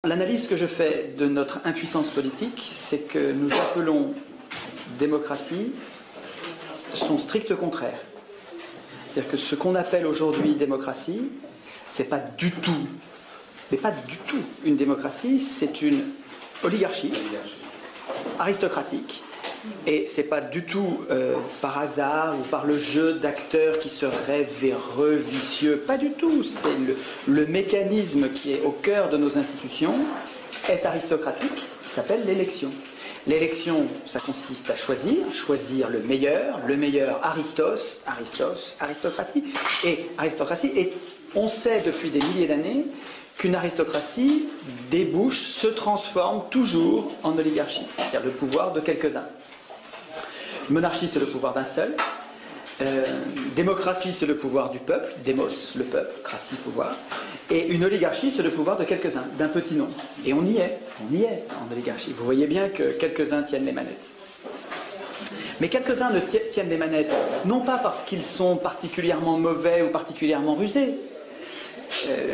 L'analyse que je fais de notre impuissance politique, c'est que nous appelons démocratie son strict contraire. C'est-à-dire que ce qu'on appelle aujourd'hui démocratie, c'est pas du tout, mais pas du tout une démocratie, c'est une oligarchie aristocratique. Et c'est pas du tout par hasard ou par le jeu d'acteurs qui seraient véreux, vicieux, pas du tout. C'est le mécanisme qui est au cœur de nos institutions est aristocratique, s'appelle l'élection. L'élection, ça consiste à choisir le meilleur aristocratie. Et on sait depuis des milliers d'années qu'une aristocratie débouche, se transforme toujours en oligarchie, c'est-à-dire le pouvoir de quelques-uns. Monarchie, c'est le pouvoir d'un seul. Démocratie, c'est le pouvoir du peuple. Démos, le peuple. Cratie, pouvoir. Et une oligarchie, c'est le pouvoir de quelques-uns, d'un petit nombre. Et on y est en oligarchie. Vous voyez bien que quelques-uns tiennent les manettes. Mais quelques-uns ne tiennent les manettes, non pas parce qu'ils sont particulièrement mauvais ou particulièrement rusés.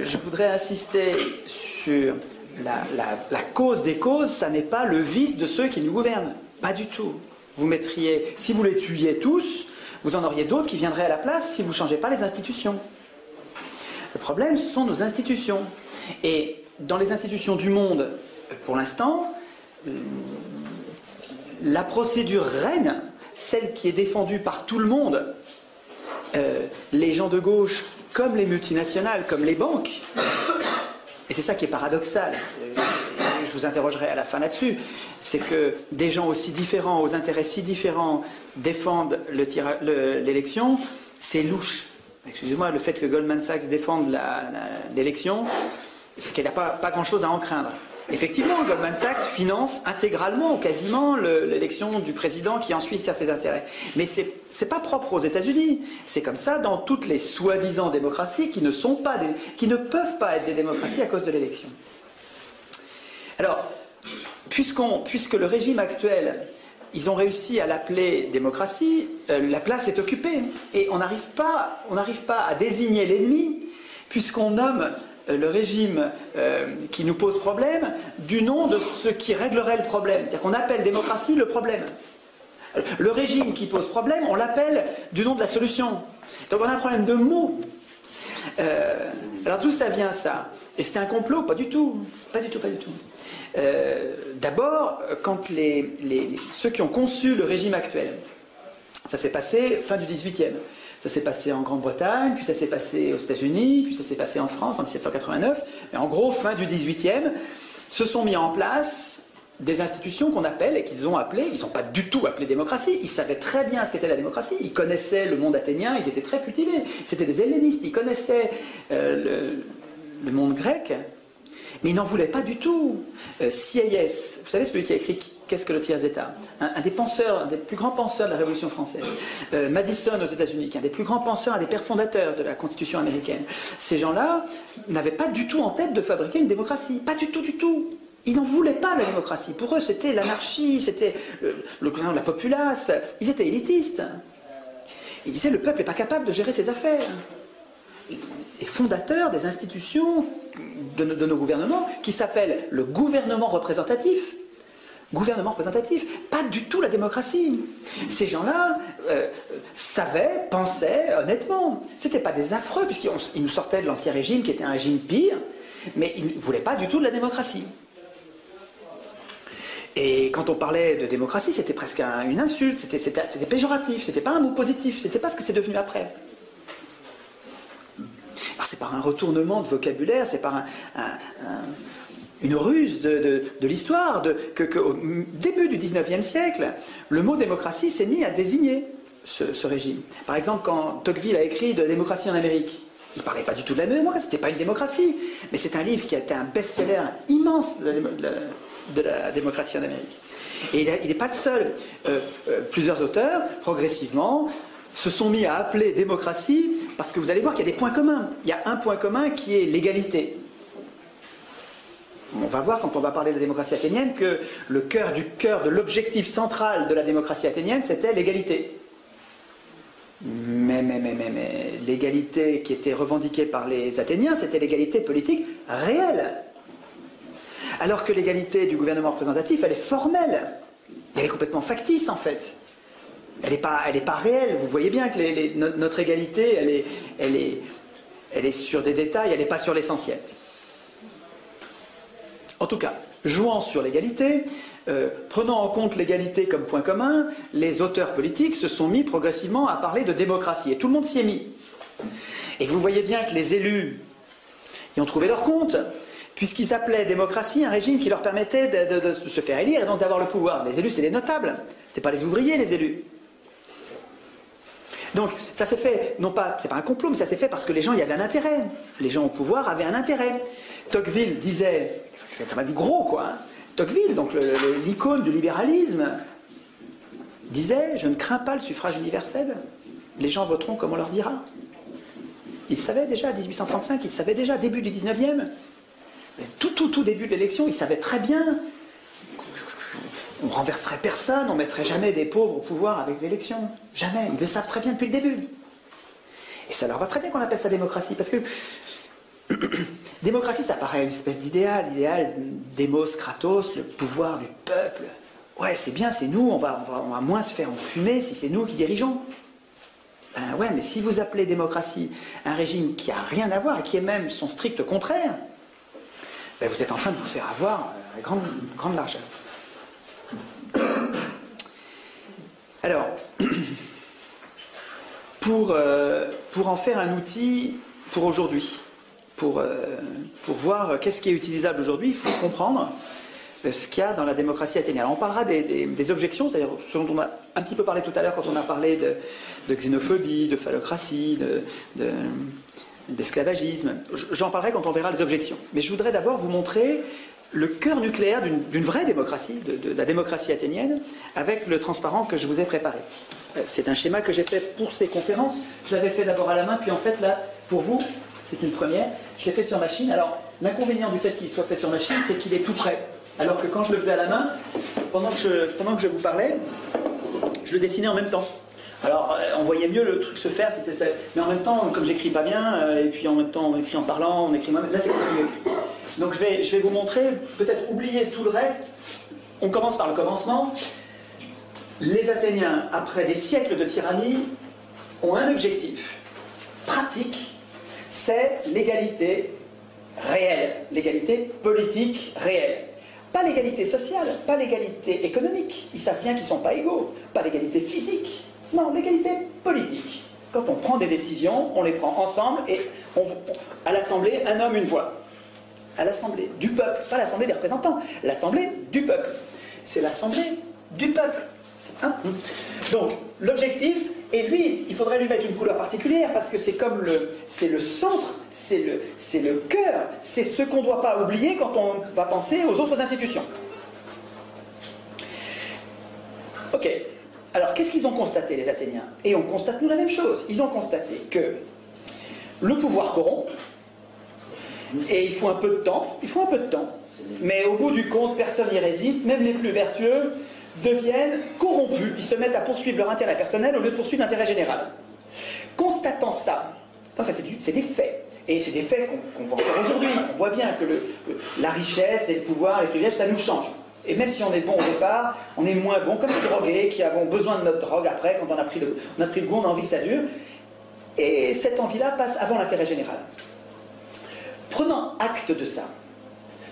Je voudrais insister sur la cause des causes, ça n'est pas le vice de ceux qui nous gouvernent. Pas du tout. Vous mettriez, si vous les tuiez tous, vous en auriez d'autres qui viendraient à la place si vous ne changez pas les institutions. Le problème, ce sont nos institutions. Et dans les institutions du monde, pour l'instant, la procédure règne, celle qui est défendue par tout le monde, les gens de gauche, comme les multinationales, comme les banques. Et c'est ça qui est paradoxal. Je vous interrogerai à la fin là-dessus, c'est que des gens aussi différents, aux intérêts si différents, défendent l'élection, c'est louche. Excusez-moi, le fait que Goldman Sachs défende l'élection, c'est qu'elle n'a pas grand-chose à en craindre. Effectivement, Goldman Sachs finance intégralement, quasiment, l'élection du président qui ensuite sert ses intérêts. Mais ce n'est pas propre aux États-Unis. C'est comme ça dans toutes les soi-disant démocraties qui ne peuvent pas être des démocraties à cause de l'élection. Alors, puisque le régime actuel, ils ont réussi à l'appeler démocratie, la place est occupée. Et on n'arrive pas à désigner l'ennemi, puisqu'on nomme le régime qui nous pose problème du nom de ce qui réglerait le problème. C'est-à-dire qu'on appelle démocratie le problème. Le régime qui pose problème, on l'appelle du nom de la solution. Donc on a un problème de mots. Alors d'où ça vient ça? Et c'était un complot? Pas du tout. Pas du tout. D'abord, quand ceux qui ont conçu le régime actuel, ça s'est passé fin du XVIIIe. Ça s'est passé en Grande-Bretagne, puis ça s'est passé aux États-Unis, puis ça s'est passé en France en 1789. Mais en gros, fin du XVIIIe, se sont mis en place des institutions qu'on appelle, et qu'ils ont appelées, ils n'ont pas du tout appelé démocratie, ils savaient très bien ce qu'était la démocratie, ils connaissaient le monde athénien, ils étaient très cultivés, c'était des hellénistes, ils connaissaient le monde grec, mais ils n'en voulaient pas du tout. Sieyès, vous savez celui qui a écrit Qu'est-ce que le tiers-État, un des penseurs, un des plus grands penseurs de la Révolution française, Madison aux États-Unis, qui est un des plus grands penseurs, un des pères fondateurs de la Constitution américaine, ces gens-là n'avaient pas du tout en tête de fabriquer une démocratie, pas du tout. Ils n'en voulaient pas la démocratie. Pour eux, c'était l'anarchie, c'était la populace. Ils étaient élitistes. Ils disaient le peuple n'est pas capable de gérer ses affaires. Les fondateurs des institutions de nos gouvernements, qui s'appellent le gouvernement représentatif. Gouvernement représentatif, pas du tout la démocratie. Ces gens-là savaient, pensaient honnêtement. Ce n'étaient pas des affreux, puisqu'ils nous sortaient de l'ancien régime, qui était un régime pire, mais ils ne voulaient pas du tout de la démocratie. Et quand on parlait de démocratie, c'était presque une insulte, c'était péjoratif, c'était pas un mot positif, c'était pas ce que c'est devenu après. Alors c'est par un retournement de vocabulaire, c'est par une ruse de l'histoire, qu'au début du XIXe siècle, le mot démocratie s'est mis à désigner ce régime. Par exemple, quand Tocqueville a écrit de la démocratie en Amérique, il ne parlait pas du tout de la démocratie, c'était pas une démocratie, mais c'est un livre qui a été un best-seller immense de la démocratie en Amérique. Et il n'est pas le seul. Plusieurs auteurs, progressivement, se sont mis à appeler démocratie, parce que vous allez voir qu'il y a des points communs. Il y a un point commun qui est l'égalité. On va voir, quand on va parler de la démocratie athénienne, que le cœur de l'objectif central de la démocratie athénienne, c'était l'égalité. Mais l'égalité qui était revendiquée par les Athéniens, c'était l'égalité politique réelle. Alors que l'égalité du gouvernement représentatif, elle est formelle. Elle est complètement factice, en fait. Elle n'est pas réelle. Vous voyez bien que notre égalité, elle est sur des détails, elle n'est pas sur l'essentiel. En tout cas, jouant sur l'égalité, prenant en compte l'égalité comme point commun, les auteurs politiques se sont mis progressivement à parler de démocratie. Et tout le monde s'y est mis. Et vous voyez bien que les élus y ont trouvé leur compte, puisqu'ils appelaient démocratie un régime qui leur permettait de se faire élire et donc d'avoir le pouvoir. Les élus, c'est les notables. Ce n'est pas les ouvriers, les élus. Donc, ça s'est fait, non pas, c'est pas un complot, mais ça s'est fait parce que les gens y avaient un intérêt. Les gens au pouvoir avaient un intérêt. Tocqueville disait, c'est quand même gros quoi, hein. Tocqueville, donc l'icône du libéralisme, disait, je ne crains pas le suffrage universel, les gens voteront comme on leur dira. Il savait déjà, 1835, il savait déjà, début du 19e, tout début de l'élection, il savait très bien on renverserait personne, on ne mettrait jamais des pauvres au pouvoir avec l'élection. Jamais. Ils le savent très bien depuis le début. Et ça leur va très bien qu'on appelle ça démocratie, parce que démocratie, ça paraît une espèce d'idéal, l'idéal démos, kratos, le pouvoir du peuple. Ouais, c'est bien, c'est nous, on va moins se faire enfumer si c'est nous qui dirigeons. Ben ouais, mais si vous appelez démocratie un régime qui n'a rien à voir et qui est même son strict contraire, ben vous êtes en train de vous faire avoir à grande largeur. Alors, pour en faire un outil pour aujourd'hui, pour voir qu'est-ce qui est utilisable aujourd'hui, il faut comprendre ce qu'il y a dans la démocratie athénienne. On parlera des objections, c'est-à-dire ce dont on a un petit peu parlé tout à l'heure quand on a parlé de xénophobie, de phallocratie, d'esclavagisme. J'en parlerai quand on verra les objections. Mais je voudrais d'abord vous montrer le cœur nucléaire d'une vraie démocratie, de la démocratie athénienne, avec le transparent que je vous ai préparé. C'est un schéma que j'ai fait pour ces conférences. Je l'avais fait d'abord à la main, puis en fait là, pour vous, c'est une première. Je l'ai fait sur machine. Alors, l'inconvénient du fait qu'il soit fait sur machine, c'est qu'il est tout prêt. Alors que quand je le faisais à la main, pendant que je vous parlais, je le dessinais en même temps. Alors, on voyait mieux le truc se faire, mais en même temps, comme j'écris pas bien, et puis en même temps, on écrit en parlant, on écrit moi-même, là c'est mieux écrit. Donc je vais vous montrer, peut-être oublier tout le reste. On commence par le commencement. Les Athéniens, après des siècles de tyrannie, ont un objectif pratique, c'est l'égalité réelle, l'égalité politique réelle. Pas l'égalité sociale, pas l'égalité économique. Ils savent bien qu'ils ne sont pas égaux. Pas l'égalité physique. Non, l'égalité politique. Quand on prend des décisions, on les prend ensemble et à l'Assemblée, un homme, une voix. À l'Assemblée du peuple, pas l'Assemblée des représentants, l'Assemblée du peuple. C'est l'Assemblée du peuple. Hein? Donc, l'objectif, et lui, il faudrait lui mettre une couleur particulière parce que c'est comme c'est le centre, c'est le cœur, c'est ce qu'on ne doit pas oublier quand on va penser aux autres institutions. Ok. Alors, qu'est-ce qu'ils ont constaté, les Athéniens? Et on constate nous la même chose. Ils ont constaté que le pouvoir corrompt, et il faut un peu de temps, mais au bout du compte, personne n'y résiste, même les plus vertueux deviennent corrompus, ils se mettent à poursuivre leur intérêt personnel au lieu de poursuivre l'intérêt général. Constatant ça c'est des faits, et c'est des faits qu'on voit encore aujourd'hui, on voit bien que la richesse et le pouvoir, les privilèges, ça nous change. Et même si on est bon au départ, on est moins bon, comme les drogués qui avons besoin de notre drogue après, quand on a pris le goût, on a envie que ça dure, et cette envie-là passe avant l'intérêt général. Prenant acte de ça,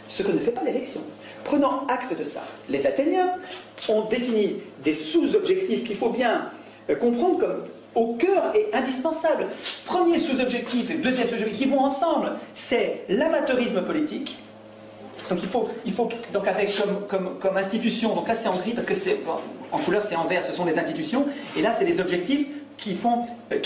ce que ne fait pas l'élection, prenant acte de ça, les Athéniens ont défini des sous-objectifs qu'il faut bien comprendre comme au cœur et indispensables. Premier sous-objectif et deuxième sous-objectif qui vont ensemble, c'est l'amateurisme politique. Donc il faut donc avec comme institution, donc là c'est en gris parce que en couleur c'est en vert, ce sont les institutions, et là c'est les objectifs qui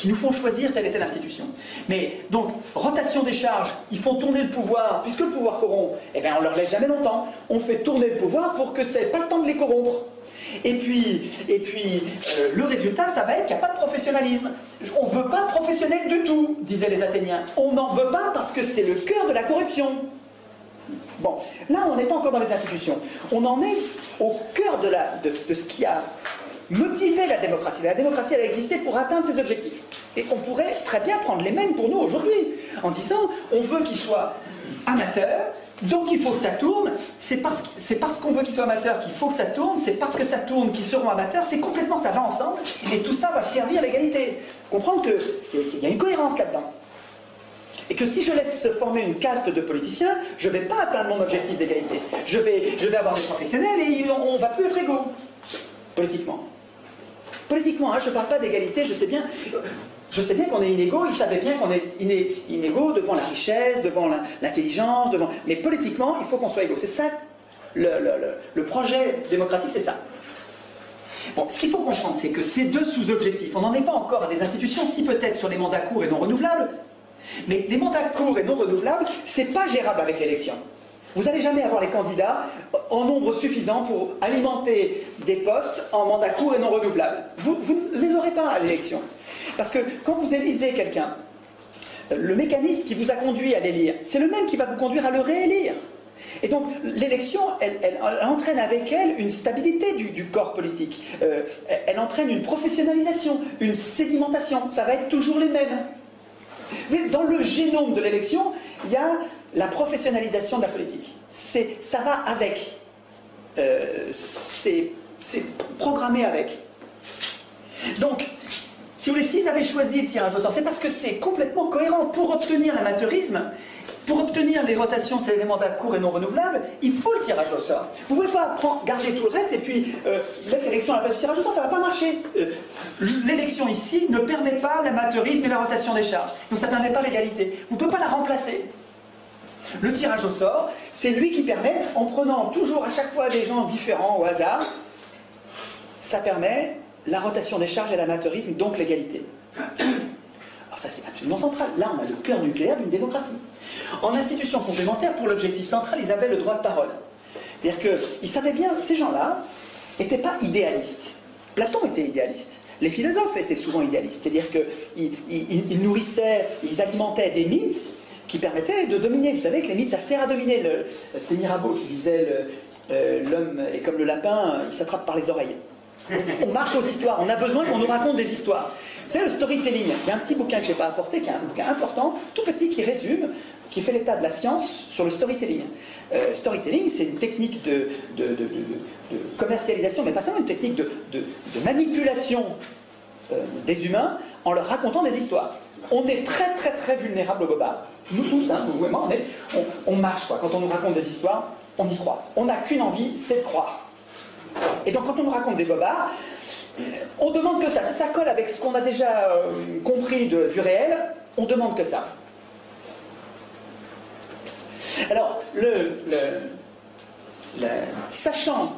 nous font choisir telle et telle institution. Mais donc, rotation des charges, ils font tourner le pouvoir, puisque le pouvoir corrompt, eh bien on ne leur laisse jamais longtemps. On fait tourner le pouvoir pour que ça n'ait pas le temps de les corrompre. Et puis le résultat, ça va être qu'il n'y a pas de professionnalisme. On ne veut pas de professionnel du tout, disaient les Athéniens. On n'en veut pas parce que c'est le cœur de la corruption. Bon, là on n'est pas encore dans les institutions. On en est au cœur de ce qui a motivé la démocratie. La démocratie, elle a existé pour atteindre ses objectifs. Et on pourrait très bien prendre les mêmes pour nous aujourd'hui, en disant, on veut qu'ils soient amateurs, Donc il faut que ça tourne, c'est parce qu'on veut qu'ils soient amateurs qu'il faut que ça tourne, c'est parce que ça tourne qu'ils seront amateurs, c'est complètement, ça va ensemble, et tout ça va servir l'égalité. Comprendre qu'il y a une cohérence là-dedans. Et que si je laisse se former une caste de politiciens, je ne vais pas atteindre mon objectif d'égalité. Je vais avoir des professionnels et on ne va plus être égaux, politiquement. Politiquement, hein, je ne parle pas d'égalité, je sais bien qu'on est inégaux, ils savaient bien qu'on est inégaux devant la richesse, devant l'intelligence, mais politiquement, il faut qu'on soit égaux. C'est ça, le projet démocratique, c'est ça. Bon, ce qu'il faut comprendre, c'est que ces deux sous-objectifs, on n'en est pas encore à des institutions, si peut-être sur les mandats courts et non renouvelables, mais les mandats courts et non renouvelables, c'est pas gérable avec l'élection. Vous n'allez jamais avoir les candidats en nombre suffisant pour alimenter des postes en mandats courts et non renouvelables. Vous ne les aurez pas à l'élection. Parce que quand vous élisez quelqu'un, le mécanisme qui vous a conduit à l'élire, c'est le même qui va vous conduire à le réélire. Et donc l'élection, elle entraîne avec elle une stabilité du corps politique. Elle entraîne une professionnalisation, une sédimentation. Ça va être toujours les mêmes. Mais dans le génome de l'élection, il y a la professionnalisation de la politique. Ça va avec. C'est programmé avec. Donc, si vous voulez, s'ils avaient choisi le tirage au sort, c'est parce que c'est complètement cohérent. Pour obtenir l'amateurisme, pour obtenir les rotations, c'est les mandats courts et non renouvelables, il faut le tirage au sort. Vous ne pouvez pas garder tout le reste et puis mettre l'élection à la place du tirage au sort, ça ne va pas marcher. L'élection ici ne permet pas l'amateurisme et la rotation des charges. Donc ça ne permet pas l'égalité. Vous ne pouvez pas la remplacer. Le tirage au sort, c'est lui qui permet, en prenant toujours à chaque fois des gens différents au hasard, ça permet la rotation des charges et l'amateurisme, donc l'égalité. Alors ça c'est absolument central. Là on a le cœur nucléaire d'une démocratie. En institution complémentaire, pour l'objectif central, ils avaient le droit de parole. C'est-à-dire qu'ils savaient bien, ces gens-là n'étaient pas idéalistes. Platon était idéaliste. Les philosophes étaient souvent idéalistes. C'est-à-dire qu'ils nourrissaient, ils alimentaient des mythes qui permettaient de dominer. Vous savez que les mythes, ça sert à dominer. C'est Mirabeau qui disait l'homme est comme le lapin, il s'attrape par les oreilles. On marche aux histoires, on a besoin qu'on nous raconte des histoires. Vous savez, le storytelling, il y a un petit bouquin que je n'ai pas apporté, qui est un bouquin important, tout petit, qui résume, qui fait l'état de la science sur le storytelling. Storytelling, c'est une technique de commercialisation, mais pas seulement une technique de manipulation des humains en leur racontant des histoires. On est très très très vulnérables au bobard. Nous tous, hein, nous vraiment, on marche quoi. Quand on nous raconte des histoires, on y croit. On n'a qu'une envie, c'est de croire. Et donc quand on nous raconte des bobards, on demande que ça. Si ça colle avec ce qu'on a déjà compris du réel, on demande que ça. Alors, sachant,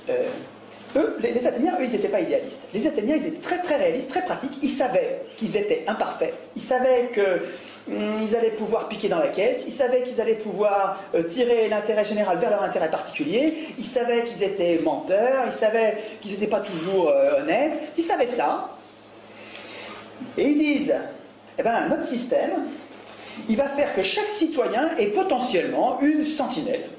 les Athéniens, eux, ils n'étaient pas idéalistes. Les Athéniens, ils étaient très très réalistes, très pratiques. Ils savaient qu'ils étaient imparfaits. Ils savaient qu'ils allaient pouvoir piquer dans la caisse. Ils savaient qu'ils allaient pouvoir tirer l'intérêt général vers leur intérêt particulier. Ils savaient qu'ils étaient menteurs. Ils savaient qu'ils n'étaient pas toujours honnêtes. Ils savaient ça. Et ils disent, eh bien, notre système, il va faire que chaque citoyen est potentiellement une sentinelle.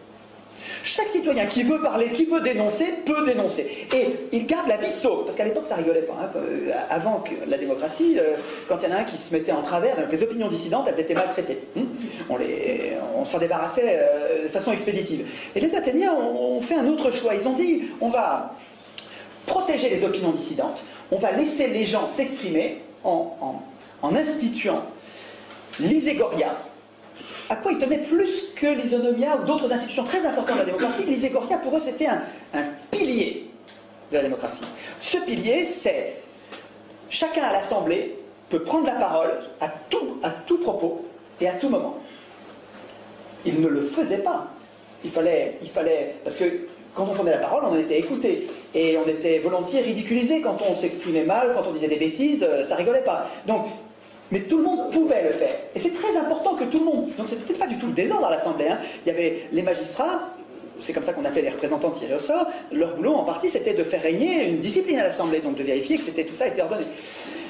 Chaque citoyen qui veut parler, qui veut dénoncer, peut dénoncer. Et il garde la vie sauve, parce qu'à l'époque ça rigolait pas. Hein. Avant que la démocratie, quand il y en a un qui se mettait en travers, donc les opinions dissidentes, elles étaient maltraitées. On s'en débarrassait de façon expéditive. Et les Athéniens ont fait un autre choix. Ils ont dit, on va protéger les opinions dissidentes, on va laisser les gens s'exprimer en instituant l'Iségoria. À quoi ils tenaient plus que l'Isonomia ou d'autres institutions très importantes de la démocratie. L'Iségoria, pour eux, c'était un pilier de la démocratie. Ce pilier, c'est chacun à l'Assemblée peut prendre la parole à tout propos et à tout moment. Ils ne le faisaient pas. Il fallait, parce que quand on prenait la parole, on était écouté. Et on était volontiers ridiculisé quand on s'exprimait mal, quand on disait des bêtises, ça rigolait pas. Donc, mais tout le monde pouvait le faire. Et c'est très important que tout le monde... Donc c'était pas du tout le désordre à l'Assemblée. Hein. Il y avait les magistrats, c'est comme ça qu'on appelait les représentants tirés au sort. Leur boulot en partie c'était de faire régner une discipline à l'Assemblée, donc de vérifier que tout ça était ordonné.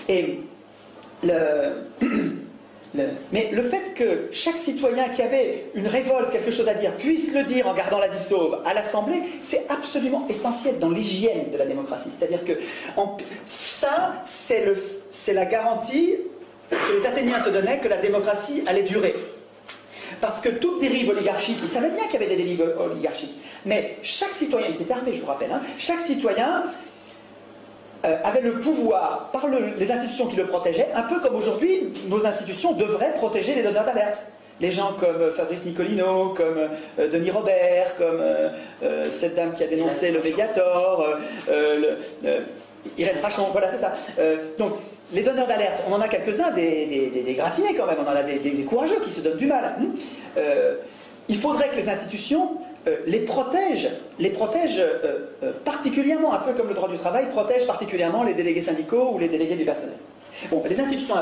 Et mais le fait que chaque citoyen qui avait une révolte, quelque chose à dire, puisse le dire en gardant la vie sauve à l'Assemblée, c'est absolument essentiel dans l'hygiène de la démocratie. C'est-à-dire que ça, c'est la garantie que les Athéniens se donnaient que la démocratie allait durer. Parce que toute dérive oligarchique, ils savaient bien qu'il y avait des dérives oligarchiques, mais chaque citoyen, ils étaient armés, je vous rappelle, hein, chaque citoyen avait le pouvoir, par les institutions qui le protégeaient, un peu comme aujourd'hui, nos institutions devraient protéger les donneurs d'alerte. Les gens comme Fabrice Nicolino, comme Denis Robert, comme cette dame qui a dénoncé le Mediator, Irène Frachon, voilà, c'est ça. Donc, les donneurs d'alerte, on en a quelques-uns, des gratinés quand même, on en a des courageux qui se donnent du mal. Il faudrait que les institutions les protègent particulièrement, un peu comme le droit du travail, protège particulièrement les délégués syndicaux ou les délégués du personnel. Bon, les institutions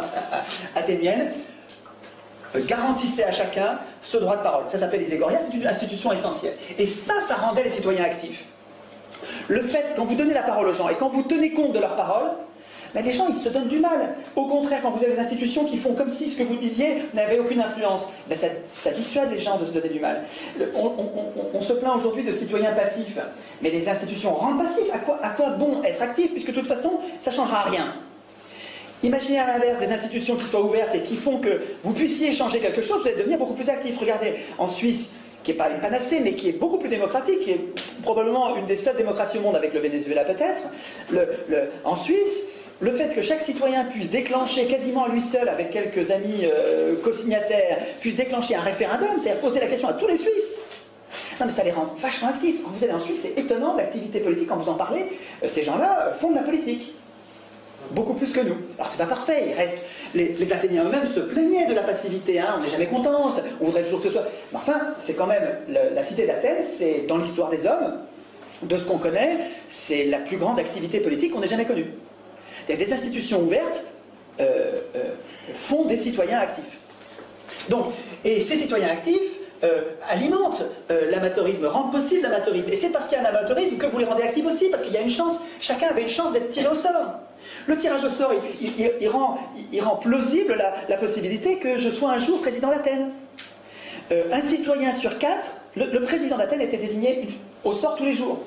athéniennes garantissaient à chacun ce droit de parole. Ça s'appelle les égorias, c'est une institution essentielle. Et ça rendait les citoyens actifs. Le fait, quand vous donnez la parole aux gens et quand vous tenez compte de leurs paroles, mais les gens, ils se donnent du mal. Au contraire, quand vous avez des institutions qui font comme si ce que vous disiez n'avait aucune influence, ben ça dissuade les gens de se donner du mal. On se plaint aujourd'hui de citoyens passifs, mais les institutions rendent passifs. À quoi bon être actif, puisque de toute façon, ça ne changera rien. Imaginez à l'inverse des institutions qui soient ouvertes et qui font que vous puissiez changer quelque chose, vous allez devenir beaucoup plus actif. Regardez, en Suisse, qui n'est pas une panacée, mais qui est beaucoup plus démocratique, qui est probablement une des seules démocraties au monde avec le Venezuela peut-être, en Suisse, le fait que chaque citoyen puisse déclencher quasiment à lui seul, avec quelques amis co-signataires, puisse déclencher un référendum, c'est-à-dire poser la question à tous les Suisses. Non mais ça les rend vachement actifs. Quand vous allez en Suisse, c'est étonnant l'activité politique, quand vous en parlez, ces gens-là font de la politique. Beaucoup plus que nous. Alors c'est pas parfait, il reste... les Athéniens eux-mêmes se plaignaient de la passivité, hein, on n'est jamais content, on voudrait toujours que ce soit... Mais enfin, c'est quand même, la cité d'Athènes, c'est dans l'histoire des hommes, de ce qu'on connaît, c'est la plus grande activité politique qu'on ait jamais connue. Des institutions ouvertes font des citoyens actifs. Donc, et ces citoyens actifs alimentent l'amateurisme, rendent possible l'amateurisme. Et c'est parce qu'il y a un amateurisme que vous les rendez actifs aussi, parce qu'il y a une chance, chacun avait une chance d'être tiré au sort. Le tirage au sort, il rend plausible la possibilité que je sois un jour président d'Athènes. Un citoyen sur 4, le président d'Athènes était désigné au sort tous les jours.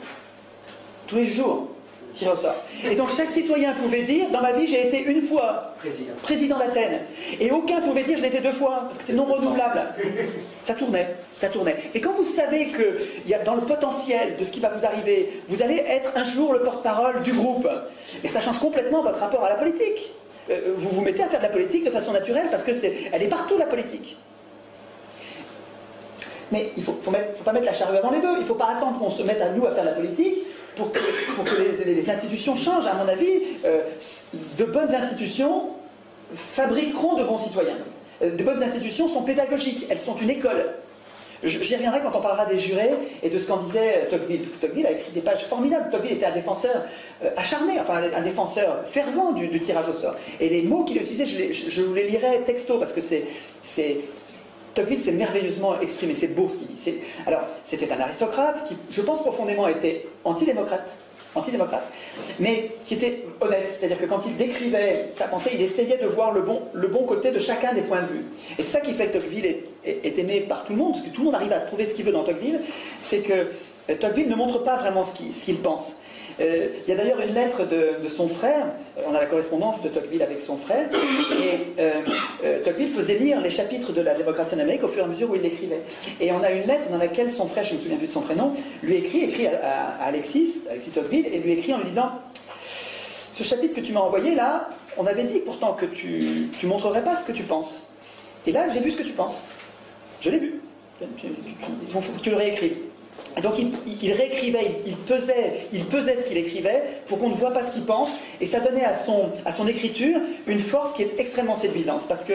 Tous les jours. Tiré au sort. Et donc chaque citoyen pouvait dire, dans ma vie j'ai été une fois président d'Athènes. Et aucun pouvait dire je l'ai été 2 fois, parce que c'était non renouvelable. Ça tournait, ça tournait. Et quand vous savez que dans le potentiel de ce qui va vous arriver, vous allez être un jour le porte-parole du groupe, et ça change complètement votre rapport à la politique. Vous vous mettez à faire de la politique de façon naturelle, parce que elle est partout la politique. Mais il ne faut pas mettre la charrue avant les bœufs, il ne faut pas attendre qu'on se mette à nous à faire de la politique, pour que les institutions changent. À mon avis, de bonnes institutions fabriqueront de bons citoyens. De bonnes institutions sont pédagogiques, elles sont une école. J'y reviendrai quand on parlera des jurés et de ce qu'en disait Tocqueville. Parce que Tocqueville a écrit des pages formidables. Tocqueville était un défenseur acharné, enfin un défenseur fervent du tirage au sort. Et les mots qu'il utilisait, je vous les lirai texto, parce que Tocqueville s'est merveilleusement exprimé, c'est beau ce qu'il dit. Alors, c'était un aristocrate qui, je pense profondément, était antidémocrate, mais qui était honnête, c'est-à-dire que quand il décrivait sa pensée, il essayait de voir le bon côté de chacun des points de vue. Et c'est ça qui fait que Tocqueville est aimé par tout le monde, parce que tout le monde arrive à trouver ce qu'il veut dans Tocqueville, c'est que Tocqueville ne montre pas vraiment ce qu'il pense. Il y a d'ailleurs une lettre de son frère, on a la correspondance de Tocqueville avec son frère, et Tocqueville faisait lire les chapitres de la démocratie en Amérique au fur et à mesure où il l'écrivait. Et on a une lettre dans laquelle son frère, je ne me souviens plus de son prénom, lui écrit à Alexis Tocqueville, et lui écrit en lui disant: ce chapitre que tu m'as envoyé là, on avait dit pourtant que tu montrerais pas ce que tu penses. Et là, j'ai vu ce que tu penses. Je l'ai vu. Il faut que tu le réécrives. Et donc il réécrivait, il pesait ce qu'il écrivait pour qu'on ne voit pas ce qu'il pense, et ça donnait à son écriture une force qui est extrêmement séduisante, parce que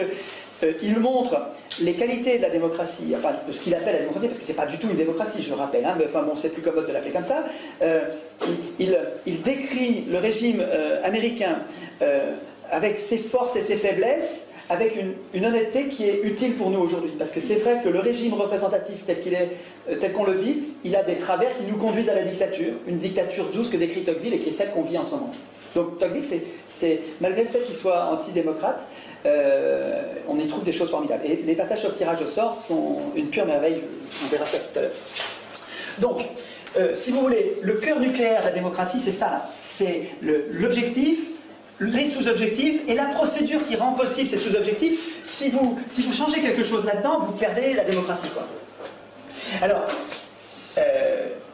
il montre les qualités de la démocratie, enfin de ce qu'il appelle la démocratie, parce que c'est pas du tout une démocratie, je rappelle, hein, mais enfin bon, c'est plus commode de l'appeler comme ça. Il décrit le régime américain avec ses forces et ses faiblesses, avec une honnêteté qui est utile pour nous aujourd'hui. Parce que c'est vrai que le régime représentatif tel qu'on le vit, il a des travers qui nous conduisent à la dictature. Une dictature douce que décrit Tocqueville et qui est celle qu'on vit en ce moment. Donc Tocqueville, malgré le fait qu'il soit antidémocrate, on y trouve des choses formidables. Et les passages sur le tirage au sort sont une pure merveille, on verra ça tout à l'heure. Donc, si vous voulez, le cœur nucléaire de la démocratie, c'est ça. C'est l'objectif les sous-objectifs et la procédure qui rend possible ces sous-objectifs. Si vous changez quelque chose là-dedans, vous perdez la démocratie, quoi. Alors,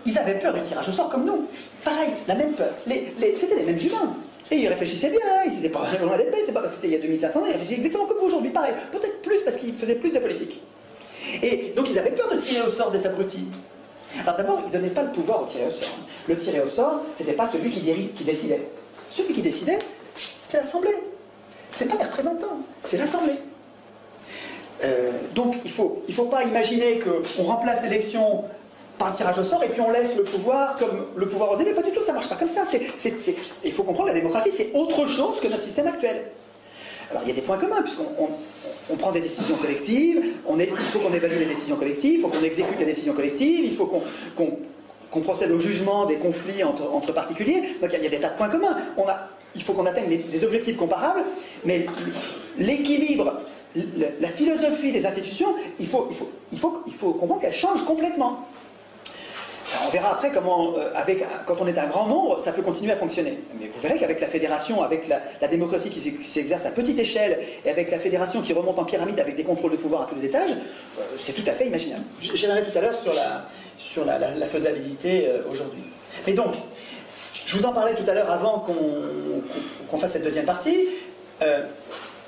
ils avaient peur du tirage au sort comme nous. Pareil, la même peur. C'était les mêmes humains. Et ils réfléchissaient bien, ils n'étaient pas loin d'être bêtes, c'est pas parce que c'était il y a 2500 ans, ils réfléchissaient exactement comme vous aujourd'hui, pareil. Peut-être plus parce qu'ils faisaient plus de politique. Et donc ils avaient peur de tirer au sort des abrutis. Alors d'abord, ils ne donnaient pas le pouvoir au tiré au sort. Le tiré au sort, c'était pas celui qui décidait. Celui qui décidait, c'était l'Assemblée. C'est pas les représentants, c'est l'Assemblée. Donc il faut pas imaginer qu'on remplace l'élection par le tirage au sort et puis on laisse le pouvoir comme le pouvoir aux élus. Pas du tout, ça marche pas comme ça. Il faut comprendre, la démocratie, c'est autre chose que notre système actuel. Alors il y a des points communs, puisqu'on prend des décisions collectives, il faut qu'on évalue les décisions collectives, il faut qu'on exécute les décisions collectives, il faut qu'on procède au jugement des conflits entre particuliers. Donc il y a des tas de points communs. Il faut qu'on atteigne des objectifs comparables, mais l'équilibre, la philosophie des institutions, il faut comprendre qu'elle change complètement. Alors on verra après comment, quand on est un grand nombre, ça peut continuer à fonctionner. Mais vous verrez qu'avec la fédération, avec la démocratie qui s'exerce à petite échelle, et avec la fédération qui remonte en pyramide avec des contrôles de pouvoir à tous les étages, c'est tout à fait imaginable. J'y reviendrai tout à l'heure sur la faisabilité aujourd'hui. Mais donc, je vous en parlais tout à l'heure avant qu'on fasse cette deuxième partie.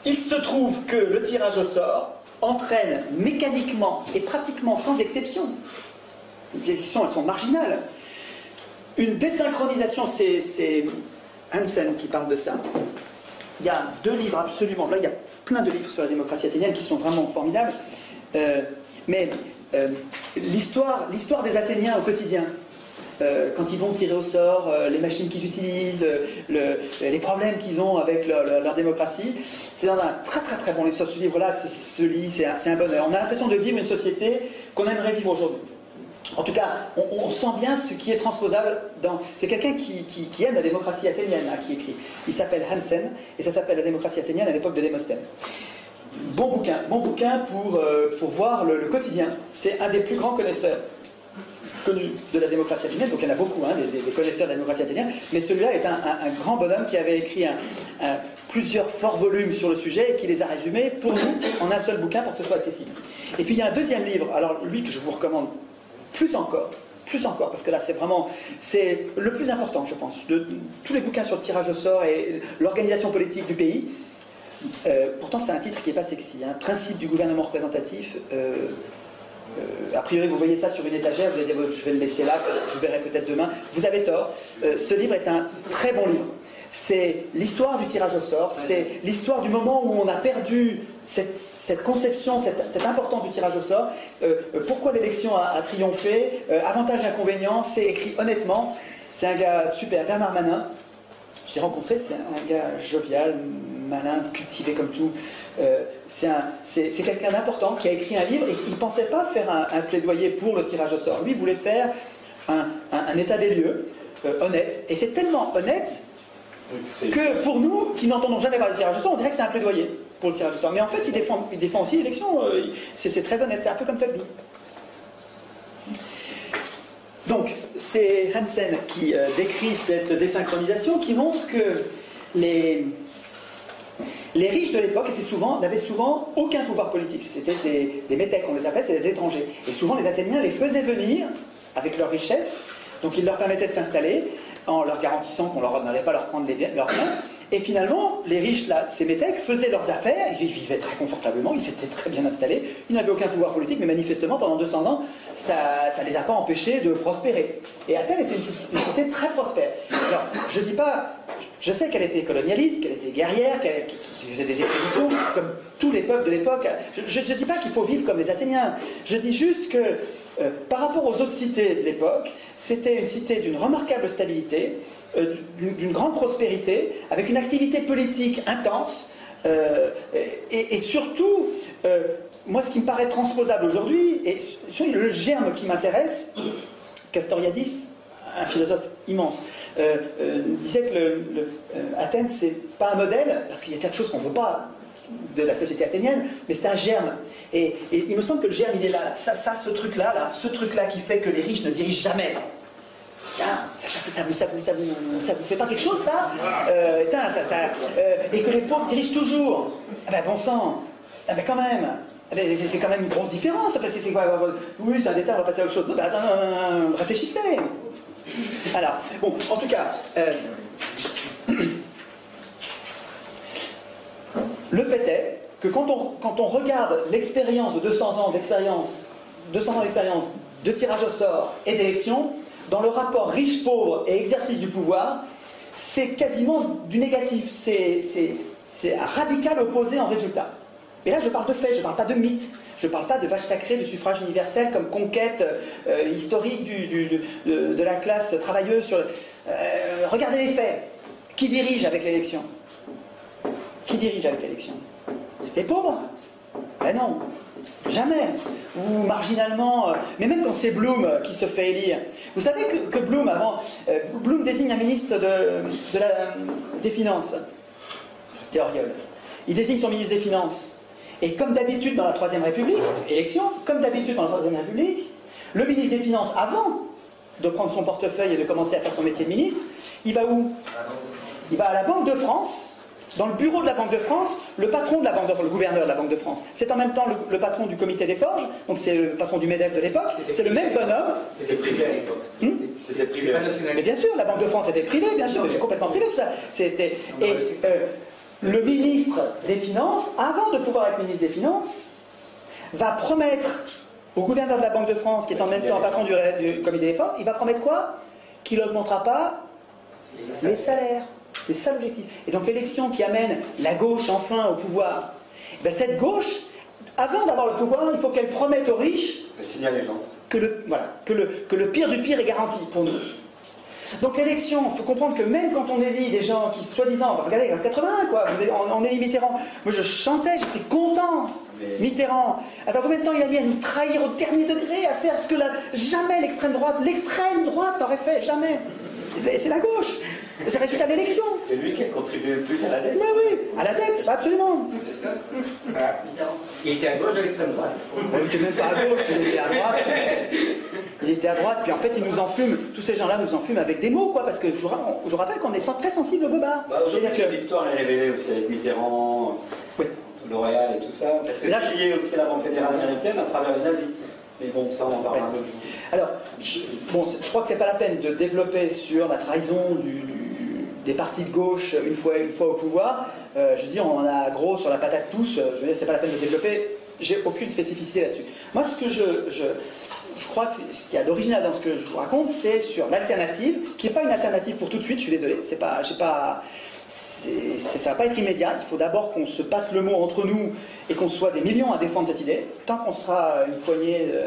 Il se trouve que le tirage au sort entraîne mécaniquement et pratiquement sans exception, les exceptions elles sont marginales, une désynchronisation. C'est Hansen qui parle de ça. Il y a 2 livres absolument, là il y a plein de livres sur la démocratie athénienne qui sont vraiment formidables, mais l'histoire des Athéniens au quotidien, quand ils vont tirer au sort, les machines qu'ils utilisent, les problèmes qu'ils ont avec leur démocratie, c'est dans un très très très bon livre. Ce livre-là se lit, c'est un bonheur. On a l'impression de vivre une société qu'on aimerait vivre aujourd'hui. En tout cas, on sent bien ce qui est transposable dans... C'est quelqu'un qui aime la démocratie athénienne, qui écrit. Il s'appelle Hansen, et ça s'appelle La démocratie athénienne à l'époque de Démosthène. Bon bouquin pour voir le quotidien. C'est un des plus grands connaisseurs connus de la démocratie athénienne, donc il y en a beaucoup, des connaisseurs de la démocratie athénienne, mais celui-là est un grand bonhomme qui avait écrit plusieurs forts volumes sur le sujet et qui les a résumés pour nous en un seul bouquin pour que ce soit accessible. Et puis il y a un deuxième livre, alors lui que je vous recommande plus encore, parce que là c'est le plus important, je pense, de tous les bouquins sur le tirage au sort et l'organisation politique du pays. Pourtant c'est un titre qui n'est pas sexy, Principe du gouvernement représentatif. A priori vous voyez ça sur une étagère, vous allez dire je vais le laisser là, je verrai peut-être demain. Vous avez tort, ce livre est un très bon livre. C'est l'histoire du tirage au sort, c'est l'histoire du moment où on a perdu cette conception, cette importance du tirage au sort, pourquoi l'élection a triomphé, avantages et inconvénients, c'est écrit honnêtement. C'est un gars super, Bernard Manin, j'ai rencontré, c'est un gars jovial, malin, cultivé comme tout. C'est quelqu'un d'important qui a écrit un livre et il ne pensait pas faire un plaidoyer pour le tirage au sort. Lui, il voulait faire un état des lieux honnête. Et c'est tellement honnête que pour nous, qui n'entendons jamais parler de tirage au sort, on dirait que c'est un plaidoyer pour le tirage au sort. Mais en fait, il défend aussi l'élection. C'est très honnête, c'est un peu comme Tocqueville. Donc, c'est Hansen qui décrit cette désynchronisation qui montre que les riches de l'époque n'avaient souvent aucun pouvoir politique. C'était des métèques, on les appelle, c'était des étrangers. Et souvent, les Athéniens les faisaient venir avec leur richesse, donc ils leur permettaient de s'installer en leur garantissant qu'on n'allait pas leur prendre leurs biens. Et finalement, les riches, là, ces métèques, faisaient leurs affaires, ils vivaient très confortablement, ils s'étaient très bien installés, ils n'avaient aucun pouvoir politique, mais manifestement, pendant 200 ans, ça ne les a pas empêchés de prospérer. Et Athènes était une cité très prospère. Alors, je dis pas, je sais qu'elle était colonialiste, qu'elle était guerrière, qu'elle faisait des expéditions, comme tous les peuples de l'époque. Je ne dis pas qu'il faut vivre comme les Athéniens, je dis juste que, par rapport aux autres cités de l'époque, c'était une cité d'une remarquable stabilité, d'une grande prospérité, avec une activité politique intense, et surtout, moi ce qui me paraît transposable aujourd'hui, et le germe qui m'intéresse, Castoriadis, un philosophe immense, disait que Athènes c'est pas un modèle, parce qu'il y a tas de choses qu'on ne veut pas de la société athénienne, mais c'est un germe. Et il me semble que le germe il est là, ce truc-là qui fait que les riches ne dirigent jamais. Ça vous fait pas quelque chose, ça, et que les pauvres dirigent toujours. Ah ben, bon sang. Ah ben, quand même. C'est quand même une grosse différence. En fait, c'est quoi? Oui, c'est un détail, on va passer à autre chose. Non, ben, réfléchissez. Alors, bon, en tout cas, le fait est que quand on regarde l'expérience de 200 ans d'expérience de tirage au sort et d'élection, dans le rapport riche-pauvre et exercice du pouvoir, c'est quasiment du négatif. C'est un radical opposé en résultat. Mais là, je parle de faits, je ne parle pas de mythes. Je ne parle pas de vache sacrée du suffrage universel comme conquête historique de la classe travailleuse. Regardez les faits. Qui dirige avec l'élection? Qui dirige avec l'élection? Les pauvres? Ben non, jamais. Ou marginalement, mais même quand c'est Blum qui se fait élire. Vous savez que Blum, avant, Blum désigne un ministre des Finances. C'était Auriol. Il désigne son ministre des Finances. Et comme d'habitude dans la Troisième République, élection, comme d'habitude dans la Troisième République, le ministre des Finances, avant de prendre son portefeuille et de commencer à faire son métier de ministre, il va où? Il va à la Banque de France. Dans le bureau de la Banque de France, le patron de la Banque de France, le gouverneur de la Banque de France, c'est en même temps le patron du comité des forges, donc c'est le patron du MEDEF de l'époque, c'est le même bonhomme. C'était privé à l'époque. C'était privé. Mais bien sûr, la Banque de France était privée, bien sûr, c'est complètement privé tout ça. Le ministre des Finances, avant de pouvoir être ministre des Finances, va promettre au gouverneur de la Banque de France, qui est en même temps patron du comité des forges, il va promettre quoi? Qu'il n'augmentera pas les salaires. C'est ça l'objectif. Et donc l'élection qui amène la gauche enfin au pouvoir, ben cette gauche, avant d'avoir le pouvoir, il faut qu'elle promette aux riches que le pire du pire est garanti pour nous. Donc l'élection, il faut comprendre que même quand on élit des gens qui, soi-disant, regardez, en 81, quoi, on élit Mitterrand. Moi je chantais, j'étais content. Mitterrand. Attends, combien de temps il a mis à nous trahir au dernier degré, à faire ce que jamais l'extrême droite aurait fait, jamais. C'est la gauche. C'est le résultat de l'élection. C'est lui qui a contribué le plus à la dette. Mais oui, à la dette, absolument. Il était à gauche de l'extrême droite. Il n'était même pas à gauche, il était à droite. Il était à droite, puis en fait, il nous enfume, tous ces gens-là nous enfument avec des mots, quoi, parce que je vous rappelle qu'on est très sensible au bobard. C'est-à-dire que l'histoire est révélée aussi avec Mitterrand, L'Oréal et tout ça. Parce que là, j'ai aussi la Banque fédérale américaine à travers les nazis. Mais bon, ça, on en parlera un autre jour. Alors, je crois que c'est pas la peine de développer sur la trahison des partis de gauche une fois au pouvoir. Je veux dire, on en a gros sur la patate tous. Je veux dire, c'est pas la peine de développer. J'ai aucune spécificité là-dessus. Moi, ce que je crois que ce qu'il y a d'original dans ce que je vous raconte, c'est sur l'alternative, qui n'est pas une alternative pour tout de suite. Je suis désolé. Ça va pas être immédiat. Il faut d'abord qu'on se passe le mot entre nous et qu'on soit des millions à défendre cette idée. Tant qu'on sera une poignée de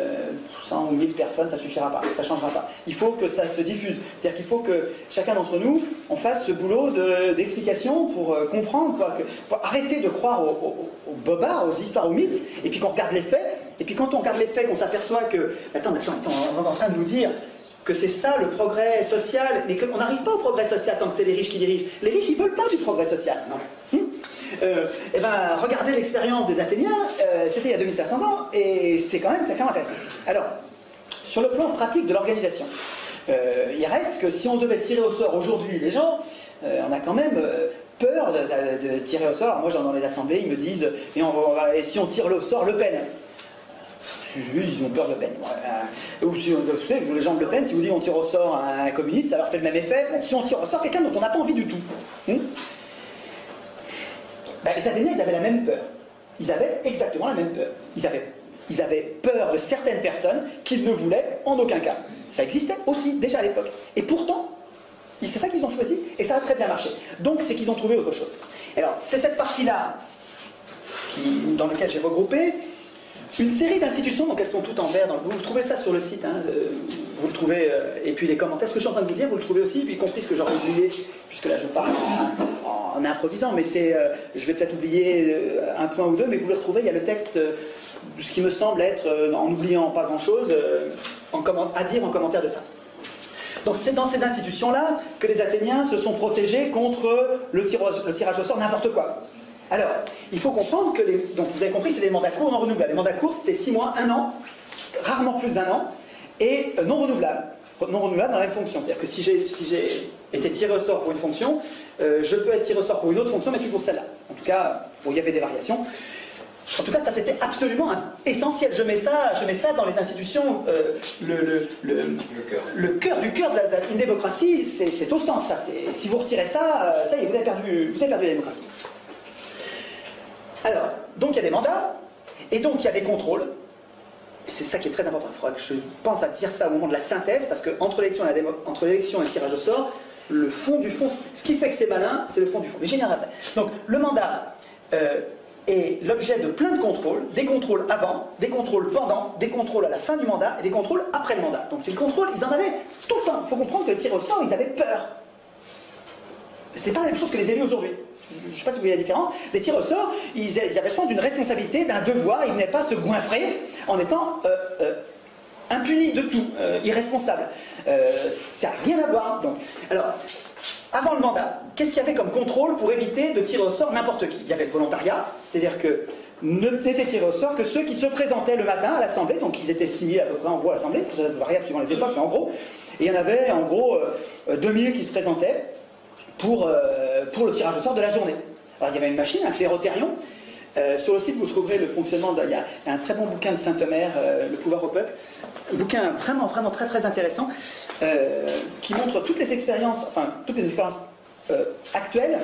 100 ou 1000 personnes, ça suffira pas, ça changera pas. Il faut que ça se diffuse. C'est-à-dire qu'il faut que chacun d'entre nous, on fasse ce boulot d'explication pour comprendre, quoi, pour arrêter de croire aux bobards, aux histoires, aux mythes, et puis qu'on regarde les faits. Et puis quand on regarde les faits, qu'on s'aperçoit que, attends, on est en train de nous dire que c'est ça le progrès social, mais qu'on n'arrive pas au progrès social tant que c'est les riches qui dirigent. Les riches, ils ne veulent pas du progrès social. Non. Et ben, regardez l'expérience des Athéniens, c'était il y a 2500 ans, et c'est quand même intéressant. Alors, sur le plan pratique de l'organisation, il reste que si on devait tirer au sort aujourd'hui les gens, on a quand même peur de tirer au sort. Alors moi, dans les assemblées, ils me disent, et si on tire au sort Le Pen? Ils ont peur de Le Pen. Ou si, vous savez, les gens de Le Pen, si vous dites on tire au sort un communiste, ça leur fait le même effet. Bon, si on tire au sort quelqu'un dont on n'a pas envie du tout. Les Athéniens, ils avaient la même peur. Ils avaient exactement la même peur. Ils avaient peur de certaines personnes qu'ils ne voulaient en aucun cas. Ça existait aussi, déjà à l'époque. Et pourtant, c'est ça qu'ils ont choisi, et ça a très bien marché. Donc, c'est qu'ils ont trouvé autre chose. Alors, c'est cette partie-là dans laquelle j'ai regroupé une série d'institutions, donc elles sont toutes en vert. Vous trouvez ça sur le site, hein, vous le trouvez, et puis les commentaires, ce que je suis en train de vous dire, vous le trouvez aussi, puis y compris ce que j'aurais oublié, puisque là je parle en improvisant, mais je vais peut-être oublier un point ou deux, mais vous le retrouvez, il y a le texte, ce qui me semble être, en oubliant pas grand-chose, à dire en commentaire de ça. Donc c'est dans ces institutions-là que les Athéniens se sont protégés contre le tirage au sort, n'importe quoi. Alors, il faut comprendre que donc vous avez compris, c'est des mandats courts non renouvelables. Les mandats courts, c'était 6 mois, 1 an, rarement plus d'1 an, et non renouvelables. non renouvelable dans la même fonction. C'est-à-dire que si j'ai été tiré au sort pour une fonction, je peux être tiré au sort pour une autre fonction, mais plus pour celle-là. En tout cas, bon, il y avait des variations. En tout cas, ça c'était absolument essentiel. Je mets ça dans les institutions. Le cœur du cœur d'une démocratie, c'est au centre. Ça, si vous retirez ça, ça y est, vous avez perdu la démocratie. Alors, donc il y a des mandats, et donc il y a des contrôles. Et c'est ça qui est très important. Il faudra que je pense à dire ça au moment de la synthèse, parce qu'entre l'élection et le tirage au sort, le fond du fond, ce qui fait que c'est malin, c'est le fond du fond. Mais j'y viendrai après. Donc le mandat est l'objet de plein de contrôles, des contrôles avant, des contrôles pendant, des contrôles à la fin du mandat et des contrôles après le mandat. Donc c'est le contrôle, ils en avaient tout fin. Il faut comprendre que le tirage au sort, ils avaient peur. C'était pas la même chose que les élus aujourd'hui. Je ne sais pas si vous voyez la différence. Les tirs au sort, ils avaient le sens d'une responsabilité, d'un devoir. Ils ne venaient pas se goinfrer en étant impunis de tout, irresponsables. Ça n'a rien à voir. Donc, alors, avant le mandat, qu'est-ce qu'il y avait comme contrôle pour éviter de tirer au sort n'importe qui? Il y avait le volontariat, c'est-à-dire que n'étaient tirés au sort que ceux qui se présentaient le matin à l'Assemblée, donc ils étaient 6 000 à peu près en gros à l'Assemblée, ça variait suivant les époques, mais en gros, et il y en avait en gros 2 000 qui se présentaient pour le tirage au sort de la journée. Alors il y avait une machine, un clérothérion. Sur le site, vous trouverez le fonctionnement. Il y a un très bon bouquin de Saint-Omer, Le pouvoir au peuple. Un bouquin vraiment, vraiment très, très intéressant qui montre toutes les expériences actuelles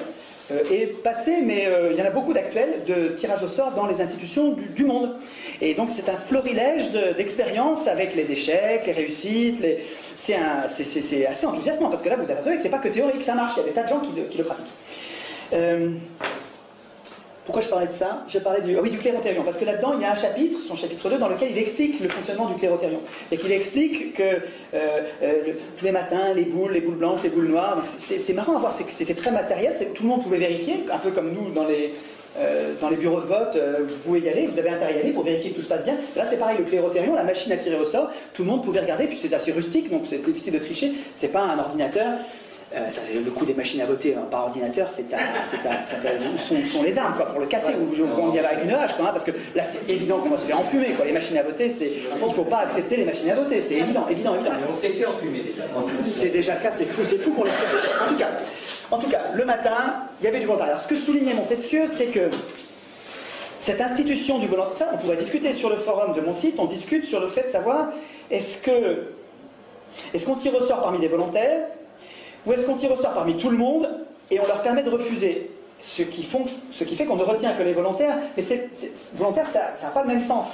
et passées, mais il y en a beaucoup d'actuels de tirage au sort dans les institutions du monde. Et donc c'est un florilège d'expériences avec les échecs, les réussites. C'est assez enthousiasmant parce que là, vous apercevez que c'est pas que théorique, ça marche. Il y a des tas de gens qui le pratiquent. Pourquoi je parlais de ça? Je parlais du clérothérion, parce que là-dedans, il y a un chapitre, son chapitre 2, dans lequel il explique le fonctionnement du clérothérion. Et qu'il explique que tous les matins, les boules blanches, les boules noires, c'est marrant à voir, c'était très matériel, tout le monde pouvait vérifier, un peu comme nous dans les bureaux de vote, vous pouvez y aller, vous avez intérêt à y aller pour vérifier que tout se passe bien. Là, c'est pareil, le clérothérion, la machine à tirer au sort, tout le monde pouvait regarder, puis c'est assez rustique, donc c'est difficile de tricher, c'est pas un ordinateur. Le coût des machines à voter par ordinateur, sont les armes quoi, pour le casser. On y va avec une hache, quoi, hein, parce que là c'est évident qu'on va se faire enfumer. Quoi. Les machines à voter, il ne faut pas accepter les machines à voter, c'est évident. Mais on s'est fait enfumer déjà. C'est déjà le cas, c'est fou qu'on les fait. En tout cas, le matin, il y avait du volontariat. Alors ce que soulignait Montesquieu, c'est que cette institution du volontariat, ça on pourrait discuter sur le forum de mon site, on discute sur le fait de savoir est-ce qu'on tire au sort parmi des volontaires, ou est-ce qu'on tire au sort parmi tout le monde et on leur permet de refuser, ce qui fait qu'on ne retient que les volontaires, mais volontaire, ça n'a pas le même sens,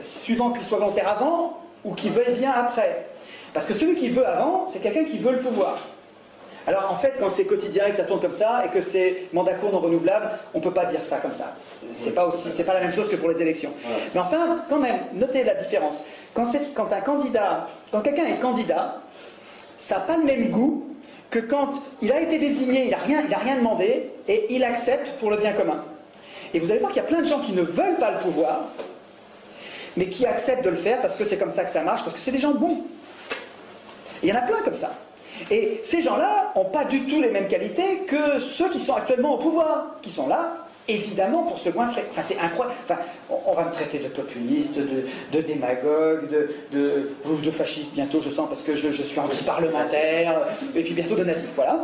suivant qu'ils soient volontaires avant ou qu'ils veuillent bien après. Parce que celui qui veut avant, c'est quelqu'un qui veut le pouvoir. Alors en fait, quand c'est quotidien et que ça tourne comme ça, et que c'est mandat court non renouvelable, on ne peut pas dire ça comme ça. C'est pas la même chose que pour les élections. Ouais. Mais enfin, quand même, notez la différence. Quand quelqu'un est candidat, ça n'a pas le même goût que quand il a été désigné, il n'a rien demandé, et il accepte pour le bien commun. Et vous allez voir qu'il y a plein de gens qui ne veulent pas le pouvoir, mais qui acceptent de le faire parce que c'est comme ça que ça marche, parce que c'est des gens bons. Et il y en a plein comme ça. Et ces gens-là n'ont pas du tout les mêmes qualités que ceux qui sont actuellement au pouvoir, qui sont là, évidemment, pour se goinfrer. Enfin, c'est incroyable. Enfin, on va me traiter de populiste, de démagogue, de fasciste bientôt, je sens, parce que je suis anti-parlementaire, et puis bientôt de nazi. Voilà.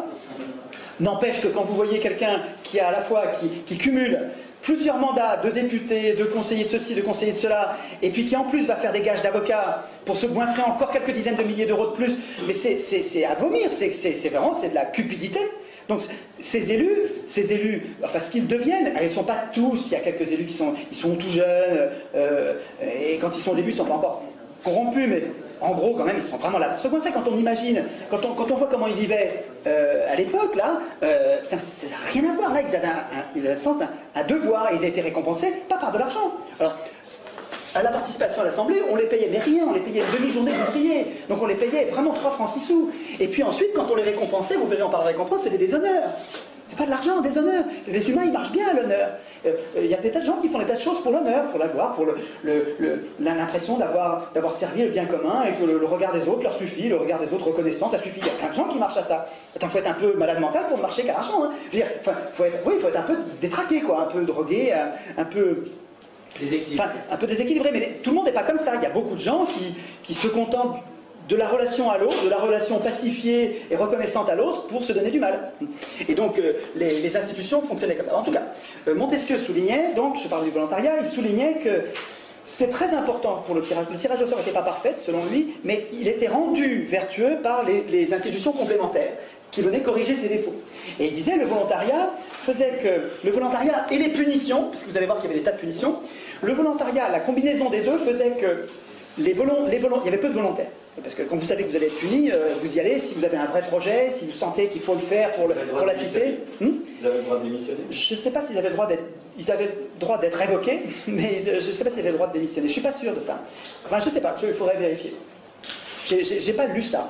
N'empêche que quand vous voyez quelqu'un qui a à la fois, qui cumule plusieurs mandats de député, de conseiller de ceci, de conseiller de cela, et puis qui en plus va faire des gages d'avocat pour se goinfrer encore quelques dizaines de milliers d'euros de plus, mais c'est à vomir, c'est vraiment de la cupidité. Donc ces élus, enfin ce qu'ils deviennent, ils ne sont pas tous, il y a quelques élus qui sont tout jeunes, et quand ils sont au début, ils ne sont pas encore corrompus, mais en gros quand même, ils sont vraiment là pour se goinfrer. Quand on imagine, quand on voit comment ils vivaient à l'époque, là, putain, ça n'a rien à voir. Là, ils avaient le sens d'un devoir, ils ont été récompensés, pas par de l'argent. Alors, à la participation à l'Assemblée, on les payait, mais rien, on les payait une demi-journée d'ouvrier. Donc on les payait vraiment 3 francs 6 sous. Et puis ensuite, quand on les récompensait, vous verrez, on parle de récompense, c'était des honneurs. C'est pas de l'argent, des honneurs. Les humains, ils marchent bien à l'honneur. Il y a des tas de gens qui font des tas de choses pour l'honneur, pour la gloire, pour l'impression d'avoir servi le bien commun et que le regard des autres leur suffit, le regard des autres reconnaissant, ça suffit. Il y a plein de gens qui marchent à ça. Attends, faut être un peu malade mental pour ne marcher qu'à l'argent. Hein. Je veux dire, faut être un peu détraqué, quoi, un peu drogué, un peu déséquilibré, mais tout le monde n'est pas comme ça. Il y a beaucoup de gens qui se contentent de la relation à l'autre, de la relation pacifiée et reconnaissante à l'autre pour se donner du mal. Et donc les institutions fonctionnaient comme ça. En tout cas, Montesquieu soulignait, donc je parle du volontariat, il soulignait que c'était très important pour le tirage. Le tirage au sort n'était pas parfait, selon lui, mais il était rendu vertueux par les institutions complémentaires qui venaient corriger ses défauts. Et il disait le volontariat faisait que le volontariat et les punitions, parce que vous allez voir qu'il y avait des tas de punitions, le volontariat, la combinaison des deux faisait que il y avait peu de volontaires. Parce que quand vous savez que vous allez être puni, vous y allez si vous avez un vrai projet, si vous sentez qu'il faut le faire pour la cité. Vous avez le droit de démissionner? Je ne sais pas s'ils avaient le droit d'être révoqués, mais je ne sais pas s'ils avaient le droit de démissionner. Je ne suis pas sûr de ça. Enfin, je ne sais pas, il faudrait vérifier. J'ai pas lu ça,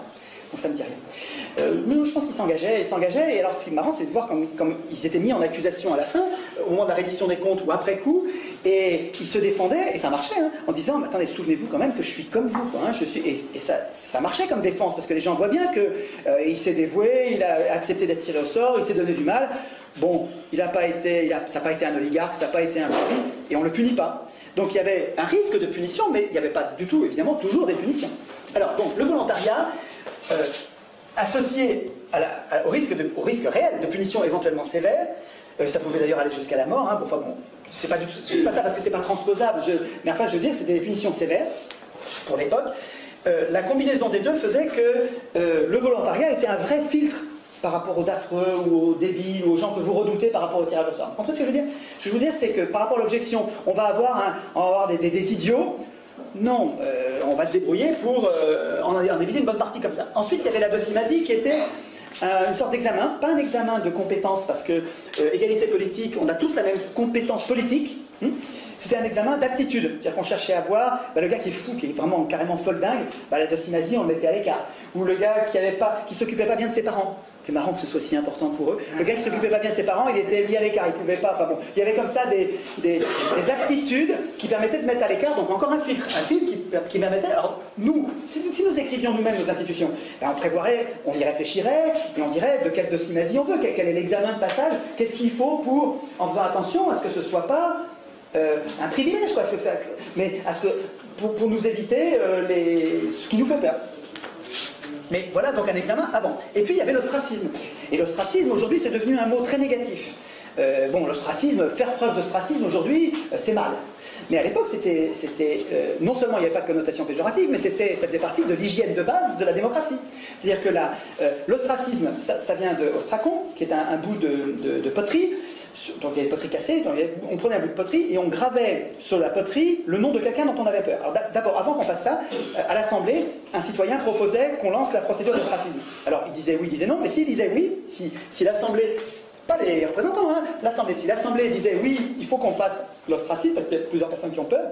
donc ça ne me dit rien. Mais je pense qu'ils s'engageaient, et alors ce qui est marrant, c'est de voir comme ils étaient mis en accusation à la fin, au moment de la reddition des comptes ou après coup, et ils se défendaient, et ça marchait, hein, en disant, mais attendez, souvenez-vous quand même que je suis comme vous, quoi, hein, et ça marchait comme défense, parce que les gens voient bien qu'il s'est dévoué, il a accepté d'être tiré au sort, il s'est donné du mal, bon, ça n'a pas été un oligarque, ça n'a pas été un mari, et on ne le punit pas. Donc il y avait un risque de punition, mais il n'y avait pas du tout, évidemment, toujours des punitions. Alors, donc, le volontariat, associé au risque réel de punition éventuellement sévère, ça pouvait d'ailleurs aller jusqu'à la mort, hein, bon, enfin bon, c'est pas ça parce que c'est pas transposable, mais enfin je veux dire, c'était des punitions sévères pour l'époque. La combinaison des deux faisait que le volontariat était un vrai filtre par rapport aux affreux ou aux débiles ou aux gens que vous redoutez par rapport au tirage au sort. Vous comprenez ce que je veux dire? Ce que je veux dire, c'est que par rapport à l'objection, on va avoir des idiots. Non, on va se débrouiller pour en éviter une bonne partie comme ça. Ensuite, il y avait la docimasie qui était une sorte d'examen, pas un examen de compétences, parce que égalité politique, on a tous la même compétence politique. C'était un examen d'aptitude, c'est-à-dire qu'on cherchait à voir le gars qui est fou, qui est vraiment carrément folle dingue, la docimasie, on le mettait à l'écart. Ou le gars qui s'occupait pas bien de ses parents. C'est marrant que ce soit si important pour eux. Le gars qui s'occupait pas bien de ses parents, il était mis à l'écart, il pouvait pas. Enfin bon, il y avait comme ça des aptitudes qui permettaient de mettre à l'écart, donc encore un filtre qui permettait. Alors nous, si nous écrivions nous-mêmes nos institutions, on prévoirait, on y réfléchirait et on dirait de quelle docimasie on veut, quel est l'examen de passage, qu'est-ce qu'il faut en faisant attention à ce que ce soit pas un privilège, quoi, mais pour nous éviter ce qui nous fait peur. Mais voilà donc un examen avant. Et puis il y avait l'ostracisme. Et l'ostracisme aujourd'hui c'est devenu un mot très négatif. L'ostracisme, faire preuve d'ostracisme aujourd'hui, c'est mal. Mais à l'époque c'était non seulement il n'y avait pas de connotation péjorative, mais ça faisait partie de l'hygiène de base de la démocratie. C'est-à-dire que l'ostracisme, ça vient de ostracon, qui est un bout de poterie. Donc il y avait des poteries cassées, on prenait un bout de poterie et on gravait sur la poterie le nom de quelqu'un dont on avait peur. Alors d'abord, avant qu'on fasse ça, à l'Assemblée, un citoyen proposait qu'on lance la procédure d'ostracisme. Alors il disait oui, il disait non, mais s'il disait oui, si l'Assemblée, pas les représentants, hein, l'Assemblée, si l'Assemblée disait oui, il faut qu'on fasse l'ostracisme, parce qu'il y a plusieurs personnes qui ont peur,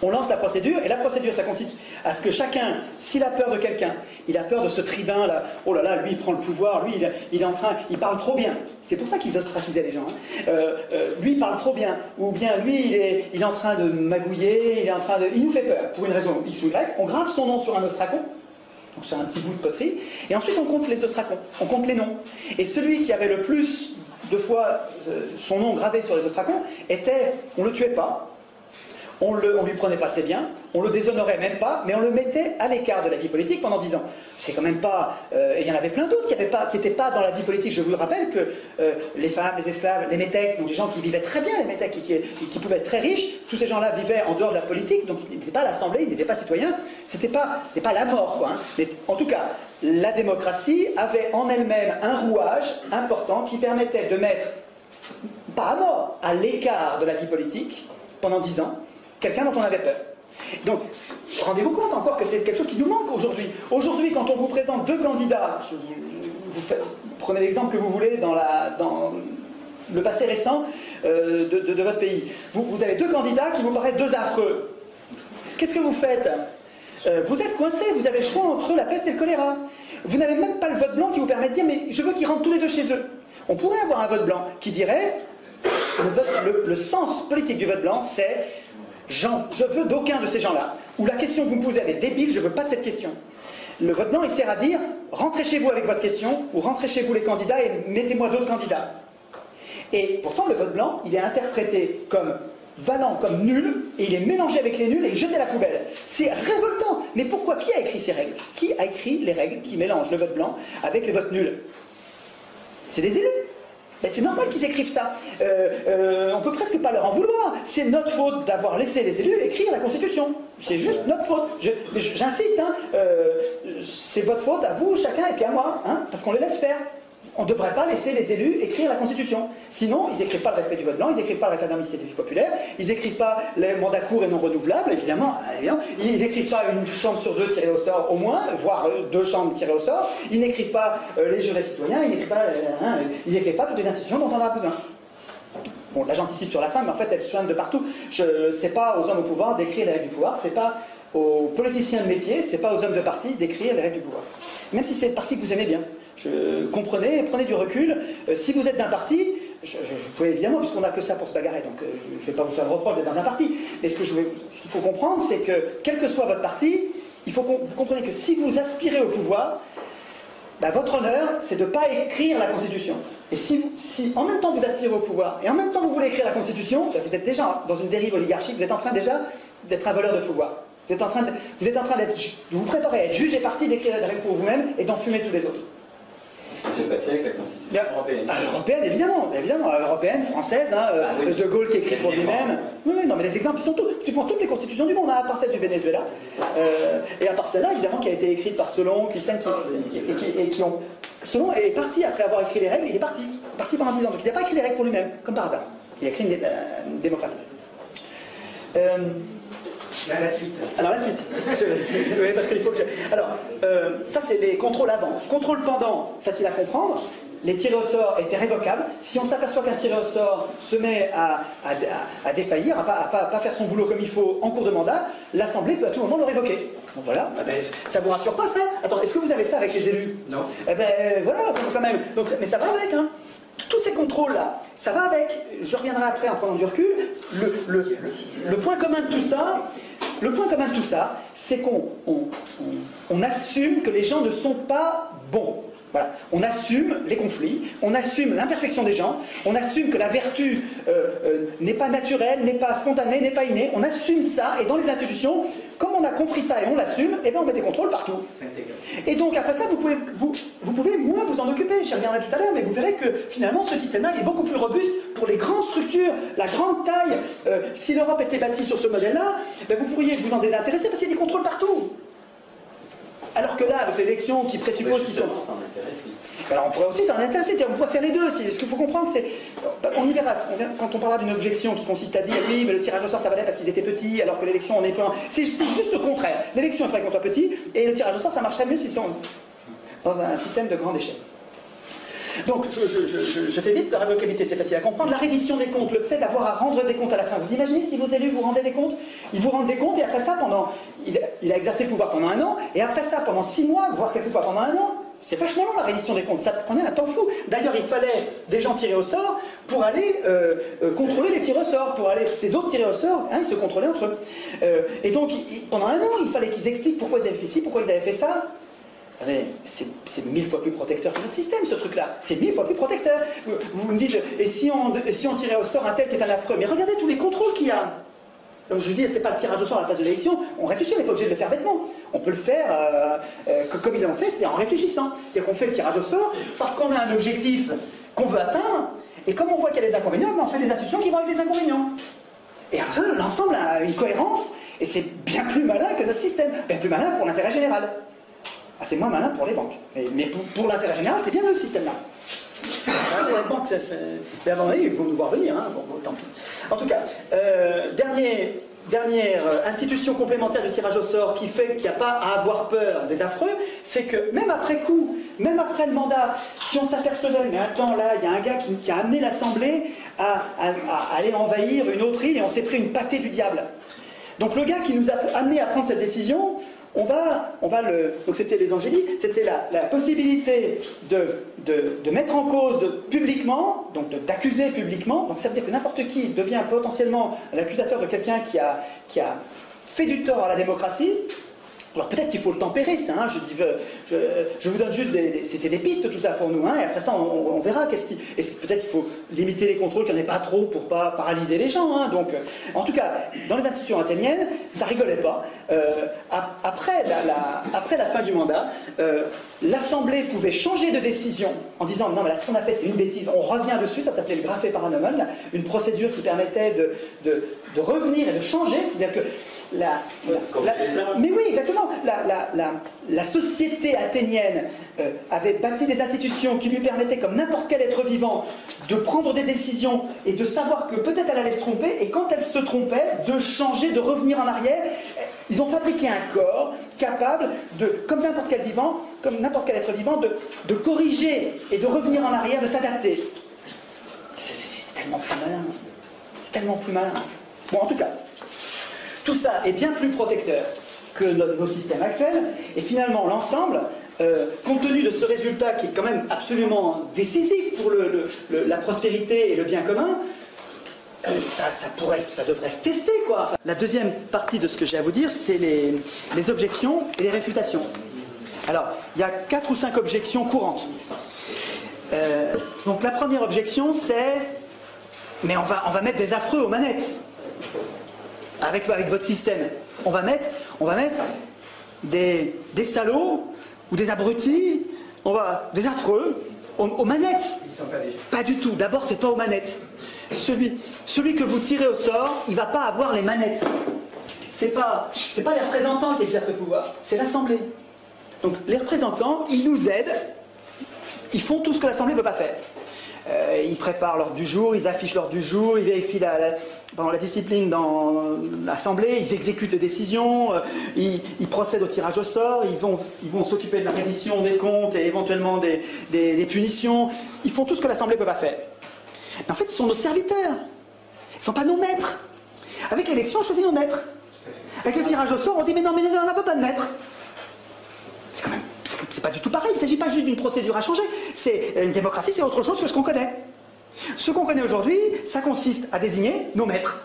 on lance la procédure, et la procédure, ça consiste à ce que chacun, s'il a peur de quelqu'un, il a peur de ce tribun là, oh là là, lui il prend le pouvoir, lui il parle trop bien. C'est pour ça qu'ils ostracisaient les gens. Hein. Lui il parle trop bien, ou bien lui il est en train de magouiller, il nous fait peur, pour une raison X ou Y, on grave son nom sur un ostracon, donc sur un petit bout de poterie, et ensuite on compte les ostracons, on compte les noms. Et celui qui avait le plus de fois son nom gravé sur les ostracons, on ne le tuait pas, on lui prenait pas ses biens, on le déshonorait même pas, mais on le mettait à l'écart de la vie politique pendant 10 ans. C'est quand même pas... et il y en avait plein d'autres qui n'étaient pas dans la vie politique. Je vous rappelle que les femmes, les esclaves, les métèques, donc des gens qui vivaient très bien, les métèques, qui pouvaient être très riches, tous ces gens-là vivaient en dehors de la politique, donc ils n'étaient pas à l'Assemblée, ils n'étaient pas citoyens, c'était pas la mort, quoi. Hein. Mais en tout cas, la démocratie avait en elle-même un rouage important qui permettait de mettre, pas à mort, à l'écart de la vie politique, pendant 10 ans, quelqu'un dont on avait peur. Donc, rendez-vous compte encore que c'est quelque chose qui nous manque aujourd'hui. Aujourd'hui, quand on vous présente deux candidats, prenez l'exemple que vous voulez dans le passé récent de votre pays. Vous avez deux candidats qui vous paraissent deux affreux. Qu'est-ce que vous faites? Vous êtes coincé, vous avez le choix entre la peste et le choléra. Vous n'avez même pas le vote blanc qui vous permet de dire, mais je veux qu'ils rentrent tous les deux chez eux. On pourrait avoir un vote blanc qui dirait, le sens politique du vote blanc, c'est je veux d'aucun de ces gens-là. Ou la question que vous me posez, elle est débile, je ne veux pas de cette question. Le vote blanc, il sert à dire, rentrez chez vous avec votre question, ou rentrez chez vous les candidats et mettez-moi d'autres candidats. Et pourtant, le vote blanc, il est interprété comme valant comme nul, et il est mélangé avec les nuls et jeté à la poubelle. C'est révoltant. Mais pourquoi? Qui a écrit ces règles? Qui a écrit les règles qui mélangent le vote blanc avec les votes nuls? C'est des élus. Ben, c'est normal qu'ils écrivent ça. On peut presque pas leur en vouloir. C'est notre faute d'avoir laissé les élus écrire la Constitution. C'est juste notre faute. J'insiste, hein, c'est votre faute à vous, chacun, et puis à moi, hein, parce qu'on les laisse faire. On ne devrait pas laisser les élus écrire la Constitution. Sinon, ils n'écrivent pas le respect du vote blanc, ils n'écrivent pas le référendum d'initiative populaire, ils n'écrivent pas les mandats courts et non renouvelables, évidemment. Ils n'écrivent pas une chambre sur deux tirée au sort au moins, voire 2 chambres tirées au sort. Ils n'écrivent pas les jurés citoyens, ils n'écrivent pas toutes les institutions dont on a besoin. Bon, là j'anticipe sur la fin, mais en fait elle soigne de partout. C'est pas aux hommes au pouvoir d'écrire les règles du pouvoir, c'est pas aux politiciens de métier, c'est pas aux hommes de parti d'écrire les règles du pouvoir. Même si c'est le parti que vous aimez bien. Comprenez, prenez du recul. Si vous êtes d'un parti, vous pouvez évidemment, puisqu'on n'a que ça pour se bagarrer, donc je ne vais pas vous faire le reproche d'être dans un parti. Mais ce qu'il faut comprendre, c'est que, quel que soit votre parti, il faut que vous compreniez que si vous aspirez au pouvoir, ben, votre honneur, c'est de ne pas écrire la Constitution. Et si en même temps vous aspirez au pouvoir, et en même temps vous voulez écrire la Constitution, ben, vous êtes déjà dans une dérive oligarchique, vous êtes en train déjà d'être un voleur de pouvoir. Vous êtes en train d'être, vous vous préparez à être juge et parti d'écrire les règles pour vous-même et d'enfumer tous les autres. Ce qui s'est passé avec la Constitution européenne. Européenne, évidemment, européenne, française, hein, oui. De Gaulle qui écrit pour lui-même. Oui, non, mais les exemples, ils sont tous. Tu prends toutes les constitutions du monde, hein, à part celle du Venezuela, et à part celle-là, évidemment, qui a été écrite par Solon, Clisthène, Solon est parti après avoir écrit les règles, il est parti pendant 10 ans, donc il n'a pas écrit les règles pour lui-même, comme par hasard. Il a écrit une démocratie. La suite. Alors la suite. Oui, parce qu'il faut que Alors, ça c'est les contrôles avant. Contrôle pendant, facile à comprendre. Les tirés au sort étaient révocables. Si on s'aperçoit qu'un tiré au sort se met à défaillir, à pas faire son boulot comme il faut en cours de mandat, l'Assemblée peut à tout moment le révoquer. Donc voilà, ça vous rassure pas ça? Attends, est-ce que vous avez ça avec les élus? Non. Eh ben voilà, quand même. Donc, mais ça va avec, hein. Tous ces contrôles-là, ça va avec. Je reviendrai après en prenant du recul. Le point commun de tout ça, c'est qu'on assume que les gens ne sont pas bons. Voilà. On assume les conflits, on assume l'imperfection des gens, on assume que la vertu n'est pas naturelle, n'est pas spontanée, n'est pas innée. On assume ça, et dans les institutions, comme on a compris ça et on l'assume, eh bien on met des contrôles partout. Et donc après ça, vous pouvez moins vous en occuper. J'y reviendrai tout à l'heure, mais vous verrez que finalement ce système-là il est beaucoup plus robuste pour les grandes structures, la grande taille. Si l'Europe était bâtie sur ce modèle-là, ben vous pourriez vous en désintéresser parce qu'il y a des contrôles partout. Alors que là, avec l'élection qui présuppose qu'ils sont... Alors on pourrait aussi s'en intéresser, on pourrait faire les deux. Ce qu'il faut comprendre, c'est... On y verra, quand on parlera d'une objection qui consiste à dire oui, mais le tirage au sort ça valait parce qu'ils étaient petits, alors que l'élection on est plein. C'est juste le contraire. L'élection il faudrait qu'on soit petit, et le tirage au sort ça marcherait mieux si c'est dans un système de grande échelle. Donc, je fais vite, la révocabilité c'est facile à comprendre. La reddition des comptes, le fait d'avoir à rendre des comptes à la fin. Vous imaginez si vos élus vous rendaient des comptes? Ils vous rendent des comptes et après ça, il a exercé le pouvoir pendant 1 an, et après ça, pendant 6 mois, voire quelquefois pendant 1 an, c'est vachement long la reddition des comptes, ça prenait un temps fou. D'ailleurs, il fallait des gens tirés au sort pour aller contrôler les tirs au sort, c'est d'autres tirés au sort, hein, ils se contrôlaient entre eux. Et donc, pendant 1 an, il fallait qu'ils expliquent pourquoi ils avaient fait ci, pourquoi ils avaient fait ça. C'est 1000 fois plus protecteur que notre système, ce truc-là. C'est 1000 fois plus protecteur. Vous me dites, et si on tirait au sort un tel qui est un affreux? Mais regardez tous les contrôles qu'il y a. Donc je vous dis, c'est pas le tirage au sort à la place de l'élection. On réfléchit, on n'est pas obligé de le faire bêtement. On peut le faire comme ils l'ont fait, c'est en réfléchissant. C'est-à-dire qu'on fait le tirage au sort parce qu'on a un objectif qu'on veut atteindre, et comme on voit qu'il y a des inconvénients, on fait des institutions qui vont avec les inconvénients. Et alors ça, l'ensemble a une cohérence, et c'est bien plus malin que notre système. Bien plus malin pour l'intérêt général. Ah, c'est moins malin pour les banques. Mais pour l'intérêt général, c'est bien le système-là. Pour les banques, mais à un moment donné, ils vont nous voir venir. Hein. Bon, tant pis. En tout cas, dernière institution complémentaire du tirage au sort qui fait qu'il n'y a pas à avoir peur des affreux, c'est que même après coup, même après le mandat, si on s'apercevait, mais attends, là, il y a un gars qui a amené l'Assemblée à aller envahir une autre île et on s'est pris une pâtée du diable. Donc le gars qui nous a amené à prendre cette décision, donc c'était les angéliques, c'était la possibilité de mettre en cause publiquement, donc d'accuser publiquement, donc ça veut dire que n'importe qui devient potentiellement l'accusateur de quelqu'un qui a fait du tort à la démocratie, Alors peut-être qu'il faut le tempérer, ça, hein, je vous donne juste des pistes tout ça pour nous, hein, et après ça on verra peut-être qu'il faut limiter les contrôles, qu'il n'y en ait pas trop pour pas paralyser les gens. Hein, donc, en tout cas, dans les institutions athéniennes, ça rigolait pas. Après la fin du mandat, l'Assemblée pouvait changer de décision en disant non mais là ce qu'on a fait c'est une bêtise, on revient dessus, ça s'appelait le graphé paranomon, une procédure qui permettait de revenir et de changer, c'est-à-dire que mais oui, exactement. La société athénienne avait bâti des institutions qui lui permettaient, comme n'importe quel être vivant, de prendre des décisions et de savoir que peut-être elle allait se tromper, et quand elle se trompait, de changer, de revenir en arrière. Ils ont fabriqué un corps capable de, comme n'importe quel être vivant, de corriger et de revenir en arrière, de s'adapter. C'est tellement plus malin. C'est tellement plus malin. Bon, en tout cas, tout ça est bien plus protecteur que nos systèmes actuels, et finalement l'ensemble, compte tenu de ce résultat qui est quand même absolument décisif pour la prospérité et le bien commun, ça devrait se tester, quoi. La deuxième partie de ce que j'ai à vous dire, c'est les objections et les réfutations. Alors, il y a 4 ou 5 objections courantes. Donc la première objection, c'est « mais on va mettre des affreux aux manettes ». Avec votre système. On va mettre des salauds ou des abrutis, des affreux aux manettes. Pas du tout. D'abord, c'est pas aux manettes. Celui que vous tirez au sort, il va pas avoir les manettes. C'est pas les représentants qui exercent le pouvoir, c'est l'Assemblée. Donc les représentants, ils nous aident, ils font tout ce que l'Assemblée ne peut pas faire. Ils préparent l'ordre du jour, ils affichent l'ordre du jour, ils vérifient la discipline dans l'Assemblée, ils exécutent les décisions, ils procèdent au tirage au sort, ils vont s'occuper de la reddition des comptes et éventuellement des punitions. Ils font tout ce que l'Assemblée ne peut pas faire. Mais en fait, ils sont nos serviteurs. Ils ne sont pas nos maîtres. Avec l'élection, on choisit nos maîtres. Avec le tirage au sort, on dit mais non, mais on n'a pas de maître. C'est pas du tout pareil, il ne s'agit pas juste d'une procédure à changer. Une démocratie, c'est autre chose que ce qu'on connaît. Ce qu'on connaît aujourd'hui, ça consiste à désigner nos maîtres.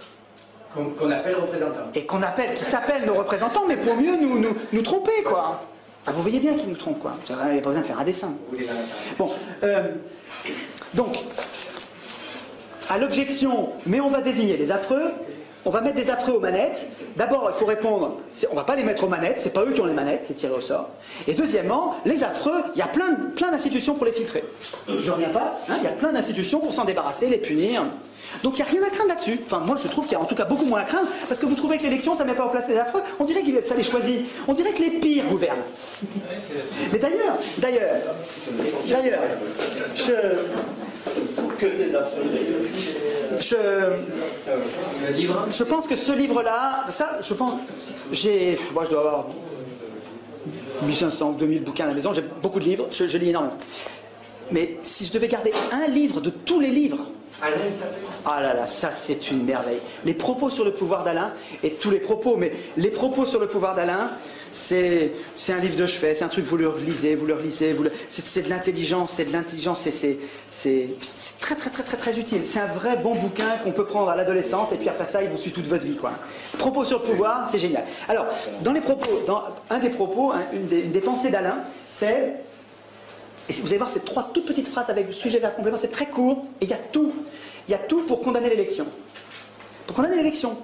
Qu'on appelle représentants. Et qui s'appellent nos représentants, mais pour mieux nous tromper, quoi. Enfin, vous voyez bien qu'ils nous trompent, quoi. Il n'y a pas besoin de faire un dessin. Bon, donc, à l'objection, mais on va désigner les affreux, on va mettre des affreux aux manettes. D'abord, il faut répondre, on ne va pas les mettre aux manettes, c'est pas eux qui ont les manettes, c'est tiré au sort. Et deuxièmement, les affreux, il y a plein d'institutions pour les filtrer. Je reviens pas, hein, il y a plein d'institutions pour s'en débarrasser, les punir. Donc il n'y a rien à craindre là-dessus. Enfin, moi je trouve qu'il y a en tout cas beaucoup moins à craindre, parce que vous trouvez que l'élection, ça ne met pas en place les affreux, on dirait que ça les choisit. On dirait que les pires gouvernent. Mais d'ailleurs, je pense que ce livre-là, je dois avoir 1500, 2000 bouquins à la maison, j'ai beaucoup de livres, je lis énormément. Mais si je devais garder un livre de tous les livres, ah là là, ça c'est une merveille. Les propos sur le pouvoir d'Alain, et tous les propos, mais les propos sur le pouvoir d'Alain, c'est un livre de chevet, c'est un truc, vous le relisez, c'est de l'intelligence, c'est très très très très très utile. C'est un vrai bon bouquin qu'on peut prendre à l'adolescence, et puis après ça, il vous suit toute votre vie, quoi. Propos sur le pouvoir, c'est génial. Alors, dans un des propos, une des pensées d'Alain, c'est... Et vous allez voir ces 3 toutes petites phrases avec le sujet verbe complément, c'est très court, et il y a tout. Il y a tout pour condamner l'élection. Pour condamner l'élection.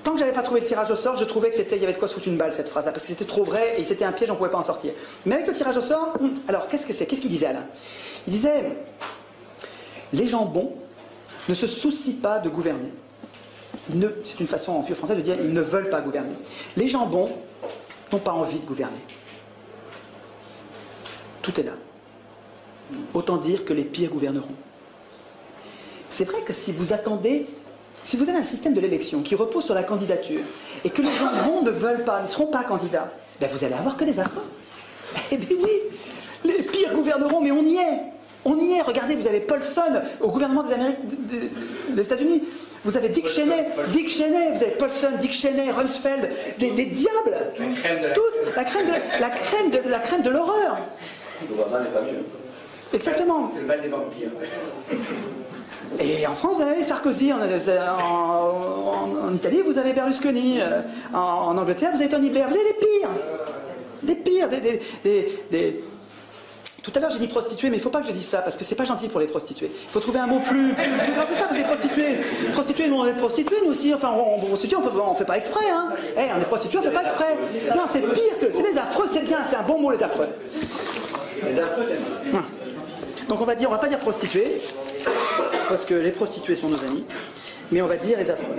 Tant que j'avais pas trouvé le tirage au sort, je trouvais qu'il y avait de quoi se foutre une balle, cette phrase-là, parce que c'était trop vrai, et c'était un piège, on ne pouvait pas en sortir. Mais avec le tirage au sort, alors qu'est-ce que c'est? Qu'est-ce qu'il disait, Alain? Il disait, les gens bons ne se soucient pas de gouverner. C'est une façon en vieux français de dire, ils ne veulent pas gouverner. Les gens bons n'ont pas envie de gouverner. Tout est là. Autant dire que les pires gouverneront. C'est vrai que si vous avez un système de l'élection qui repose sur la candidature et que les gens bons ne veulent pas, ne seront pas candidats, ben vous allez avoir que des affreux. Eh bien oui, les pires gouverneront, mais on y est. On y est. Regardez, vous avez Paulson au gouvernement des États-Unis. Vous avez Dick Cheney, vous avez Paulson, Dick Cheney, Rumsfeld, des diables. Tous, la crème de l'horreur. Obama n'est pas mieux. Exactement. C'est le bal des vampires. Et en France, vous avez Sarkozy, en Italie, vous avez Berlusconi, en Angleterre, vous avez Tony Blair, vous avez les pires. Des pires, Tout à l'heure j'ai dit prostituées, mais il ne faut pas que je dise ça, parce que c'est pas gentil pour les prostituées. Il faut trouver un mot plus grave que ça, parce que les prostituées, nous on est prostituées, nous aussi, enfin prostituées, on fait pas exprès, hein. On est prostituées, on fait pas exprès. Non, c'est pire que, c'est les affreux, c'est bien, c'est un bon mot les affreux. Les affreux, j'aime. Donc on va pas dire prostituées, parce que les prostituées sont nos amis, mais on va dire les affreux.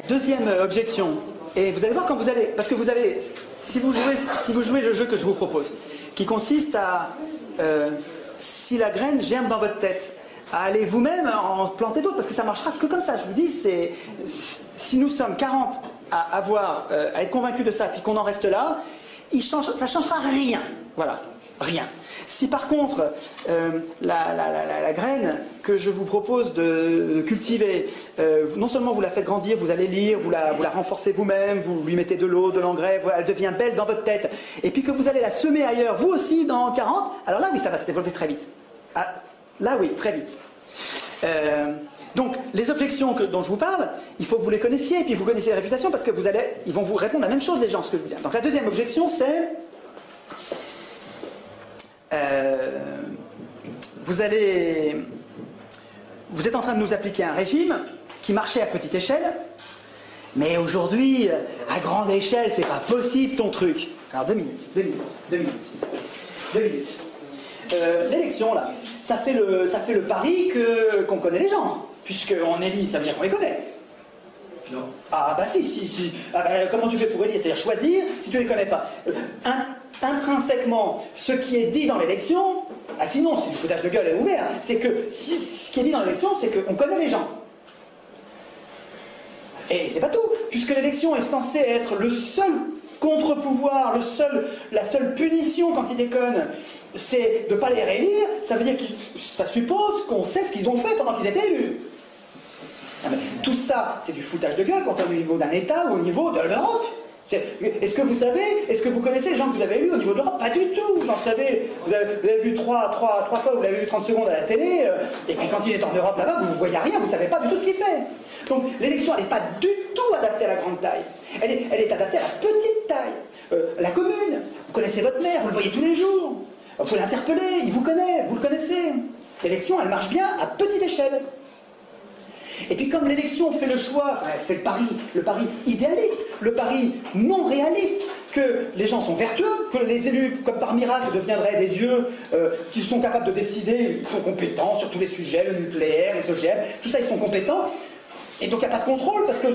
Deuxième objection, et vous allez voir quand vous allez, parce que vous allez, si vous jouez le jeu que je vous propose, qui consiste à, si la graine germe dans votre tête, à aller vous-même en planter d'autres, parce que ça marchera que comme ça. Je vous dis, si nous sommes 40 à être convaincus de ça, puis qu'on en reste là, ça changera rien. Voilà, rien. Si par contre, la graine que je vous propose de cultiver, non seulement vous la faites grandir, vous allez lire, vous la renforcez vous-même, vous lui mettez de l'eau, de l'engrais, elle devient belle dans votre tête, et puis que vous allez la semer ailleurs, vous aussi, dans 40, alors là, oui, ça va se développer très vite. Ah, là, oui, très vite. Donc, les objections dont je vous parle, il faut que vous les connaissiez, et puis vous connaissiez les réfutations, parce que ils vont vous répondre la même chose, les gens, ce que je vous dis. Donc, la deuxième objection, c'est... vous êtes en train de nous appliquer un régime qui marchait à petite échelle, mais aujourd'hui, à grande échelle, c'est pas possible ton truc. Alors 2 minutes. L'élection, là, ça fait le pari qu'on connaît les gens, puisqu'on élit, ça veut dire qu'on les connaît. Non. Ah bah si. Ah, bah, comment tu fais pour élire? C'est-à-dire choisir si tu ne les connais pas. Intrinsèquement, ce qui est dit dans l'élection, sinon c'est du foutage de gueule ouvert, c'est que ce qui est dit dans l'élection, c'est qu'on connaît les gens. Et c'est pas tout, puisque l'élection est censée être le seul contre-pouvoir, la seule punition quand ils déconnent, c'est de ne pas les réélire. Ça veut dire que ça suppose qu'on sait ce qu'ils ont fait pendant qu'ils étaient élus. Tout ça, c'est du foutage de gueule quand on est au niveau d'un État ou au niveau de l'Europe. Est-ce que vous savez, est-ce que vous connaissez les gens que vous avez élus au niveau de l'Europe? Pas du tout. Vous en savez, vous avez vu trois fois, vous l'avez vu 30 secondes à la télé, et puis quand il est en Europe là-bas, vous ne voyez rien, vous ne savez pas du tout ce qu'il fait. Donc l'élection, elle n'est pas du tout adaptée à la grande taille. Elle est adaptée à la petite taille. La commune, vous connaissez votre maire, vous le voyez tous les jours. Vous pouvez l'interpeller, il vous connaît, vous le connaissez. L'élection, elle marche bien à petite échelle. Et puis comme l'élection fait le choix, enfin elle fait le pari idéaliste, le pari non réaliste, que les gens sont vertueux, que les élus, comme par miracle, deviendraient des dieux qui sont capables de décider, ils sont compétents sur tous les sujets, le nucléaire, les OGM, tout ça ils sont compétents, et donc il n'y a pas de contrôle, parce que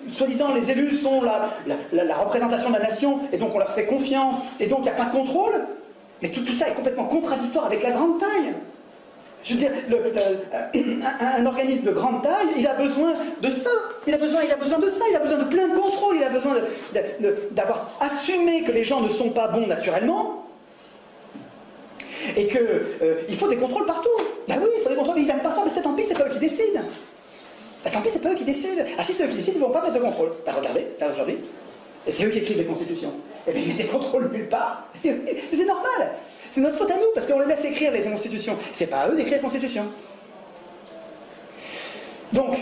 soi-disant les élus sont la représentation de la nation, et donc on leur fait confiance, et donc il n'y a pas de contrôle, mais tout ça est complètement contradictoire avec la grande taille. Je veux dire, un organisme de grande taille, il a besoin de ça. Il a besoin de ça, il a besoin de plein de contrôles, il a besoin d'avoir assumé que les gens ne sont pas bons naturellement, et qu'il faut des contrôles partout. Ben oui, il faut des contrôles, mais ils n'aiment pas ça, mais tant pis, c'est pas eux qui décident. Ben tant pis, c'est pas eux qui décident. Ah si c'est eux qui décident, ils ne vont pas mettre de contrôle. Ben regardez, là aujourd'hui, et c'est eux qui écrivent les constitutions. Et bien ils mettent des contrôles nulle part. C'est normal. C'est notre faute à nous, parce qu'on les laisse écrire les constitutions. C'est pas à eux d'écrire les constitutions. Donc,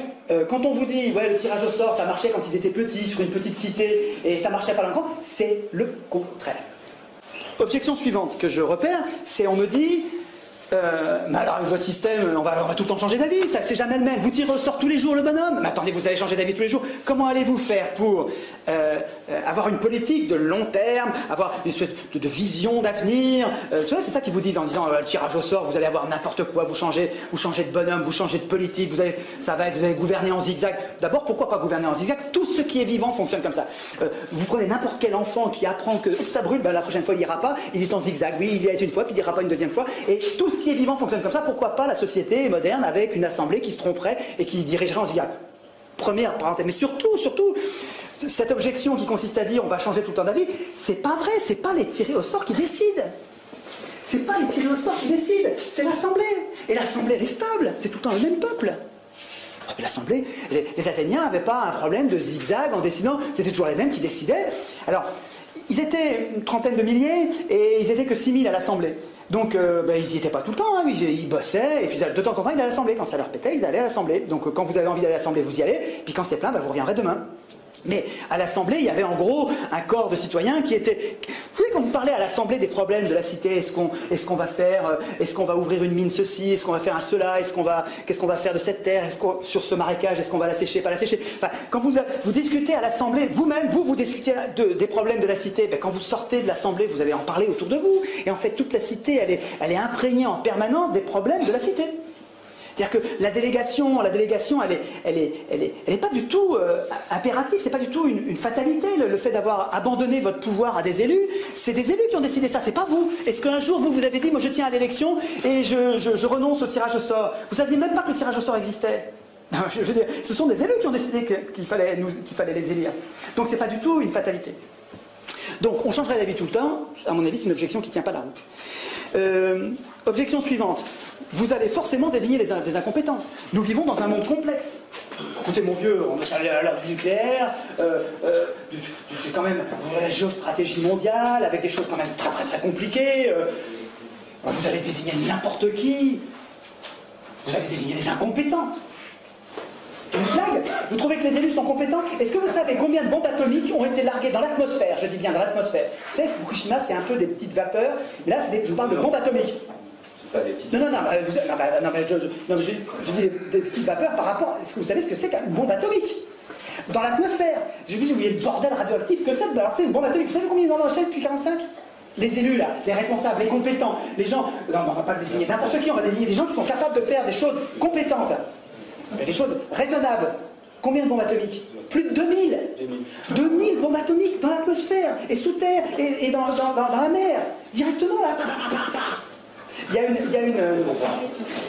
quand on vous dit, ouais, le tirage au sort, ça marchait quand ils étaient petits, sur une petite cité, et ça marchait pas dans le grand, c'est le contraire. Objection suivante que je repère, c'est on me dit, mais alors avec votre système, on va tout le temps changer d'avis, ça c'est jamais le même. Vous tirez au sort tous les jours le bonhomme. Mais attendez, vous allez changer d'avis tous les jours. Comment allez-vous faire pour avoir une politique de long terme, avoir une espèce de vision d'avenir? Tu vois, c'est ça qu'ils vous disent en disant le tirage au sort, vous allez avoir n'importe quoi, vous changez de bonhomme, vous changez de politique, vous allez gouverner en zigzag. D'abord, pourquoi pas gouverner en zigzag? Tout ce qui est vivant fonctionne comme ça. Vous prenez n'importe quel enfant qui apprend que ça brûle, ben, la prochaine fois il ira pas, il est en zigzag. Oui, il y a été une fois, puis il ira pas une deuxième fois. Et tout ce qui est vivant fonctionne comme ça. Pourquoi pas la société moderne avec une assemblée qui se tromperait et qui dirigerait en zigzag? Première parenthèse. Mais surtout, cette objection qui consiste à dire on va changer tout le temps d'avis, c'est pas vrai, c'est pas les tirés au sort qui décident. C'est pas les tirés au sort qui décident, c'est l'Assemblée. Et l'Assemblée, elle est stable, c'est tout le temps le même peuple. L'Assemblée, les Athéniens n'avaient pas un problème de zigzag en décidant, c'était toujours les mêmes qui décidaient. Alors, ils étaient une trentaine de milliers et ils étaient que 6000 à l'Assemblée. Donc ils n'y étaient pas tout le temps, hein, ils bossaient, et puis de temps en temps ils allaient à l'Assemblée. Quand ça leur pétait, ils allaient à l'Assemblée. Donc quand vous avez envie d'aller à l'Assemblée, vous y allez, puis quand c'est plein, vous reviendrez demain. Mais à l'Assemblée, il y avait en gros un corps de citoyens qui était... Vous savez, quand vous parlez à l'Assemblée des problèmes de la cité, est-ce qu'on va faire, est-ce qu'on va ouvrir une mine ceci, est-ce qu'on va faire un cela, qu'est-ce qu'on va faire de cette terre, sur ce marécage, est-ce qu'on va la sécher, pas la sécher. Enfin, quand vous discutez à l'Assemblée, vous-même, vous discutez des problèmes de la cité, quand vous sortez de l'Assemblée, vous allez en parler autour de vous. Et en fait, toute la cité, elle est imprégnée en permanence des problèmes de la cité. C'est-à-dire que la délégation, elle est pas du tout impérative, c'est pas du tout une fatalité, le fait d'avoir abandonné votre pouvoir à des élus. C'est des élus qui ont décidé ça, c'est pas vous. Est-ce qu'un jour vous avez dit, moi je tiens à l'élection et je renonce au tirage au sort? Vous saviez même pas que le tirage au sort existait. Non, je veux dire, ce sont des élus qui ont décidé qu'il fallait les élire. Donc c'est pas du tout une fatalité. Donc on changerait d'avis tout le temps, à mon avis c'est une objection qui ne tient pas la route. Objection suivante, vous allez forcément désigner des incompétents. Nous vivons dans un monde complexe. Écoutez mon vieux, on est allé à l'heure du nucléaire, c'est quand même la géostratégie mondiale, avec des choses quand même très très très compliquées. Vous allez désigner n'importe qui, vous allez désigner des incompétents. C'est une blague. Vous trouvez que les élus sont compétents? Est-ce que vous savez combien de bombes atomiques ont été larguées dans l'atmosphère? Je dis bien dans l'atmosphère. Vous savez, Fukushima, c'est un peu des petites vapeurs. Là, je vous parle de bombes atomiques. C'est pas des petites... Non, je dis des petites vapeurs par rapport... Est-ce que vous savez ce que c'est qu'une bombe atomique? Dans l'atmosphère. J'ai vu, vous voyez le bordel radioactif que c'est. Alors, c'est une bombe atomique. Vous savez combien ils en ont acheté depuis 1945? Les élus, là, les responsables, les compétents, les gens... Non, on ne va pas désigner n'importe qui, on va désigner des gens qui sont capables de faire des choses compétentes. Des choses raisonnables. Combien de bombes atomiques? Plus de 2000. 2000 bombes atomiques dans l'atmosphère, et sous terre, et dans la mer. Directement, là. Il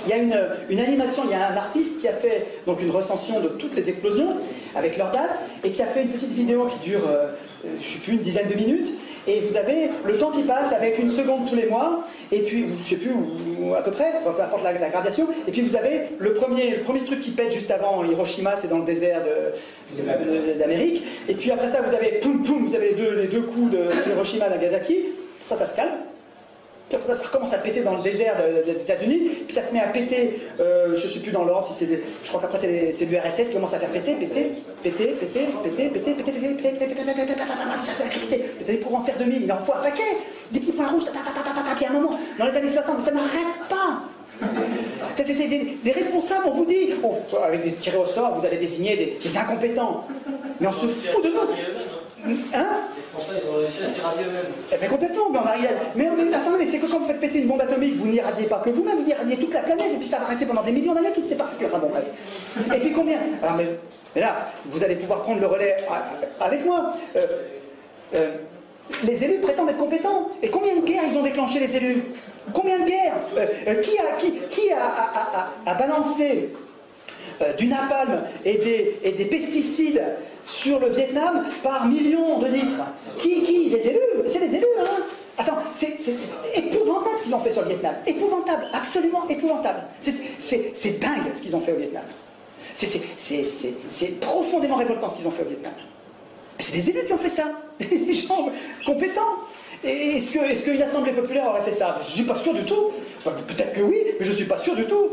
y a une animation, il y a un artiste qui a fait donc une recension de toutes les explosions, avec leurs dates, et qui a fait une petite vidéo qui dure, je ne sais plus, une dizaine de minutes. Et vous avez le temps qui passe avec 1 seconde tous les mois, et puis, je ne sais plus, à peu près, peu importe la gradation, et puis vous avez le premier truc qui pète juste avant Hiroshima, c'est dans le désert d'Amérique, et puis après ça, vous avez poum poum, vous avez les deux coups de Hiroshima et Nagasaki, ça se calme. Puis après ça, ça recommence à péter dans le désert des États-Unis, puis ça se met à péter, je ne sais plus dans l'ordre, si je crois qu'après c'est l'URSS qui commence à faire péter, pour en faire 2000, il en faut un paquet, des petits points rouges, puis à un moment, dans les années 60, ça n'arrête pas. Des responsables, on vous dit, avec des tirés au sort, vous allez désigner des incompétents, mais on se fout de nous. Hein? Les Français, ils ont réussi à s'irradier eux-mêmes. Eh bien complètement, mais attendez, mais c'est que quand vous faites péter une bombe atomique, vous n'irradiez pas que vous-même, vous irradiez toute la planète, et puis ça va rester pendant des millions d'années, toutes ces particules. Enfin bon, bref. Et puis combien? Alors, mais là, vous allez pouvoir prendre le relais avec moi. Les élus prétendent être compétents. Et combien de guerres ils ont déclenché, les élus? Combien de guerres? Qui a balancé du napalm et des pesticides sur le Vietnam par millions de litres? Qui? Les élus? C'est les élus, hein? Attends, c'est épouvantable ce qu'ils ont fait sur le Vietnam. Épouvantable, absolument épouvantable. C'est dingue ce qu'ils ont fait au Vietnam. C'est profondément révoltant ce qu'ils ont fait au Vietnam. C'est des élus qui ont fait ça. Des gens compétents. Et est-ce qu'une assemblée populaire aurait fait ça? Je ne suis pas sûr du tout. Peut-être que oui, mais je ne suis pas sûr du tout.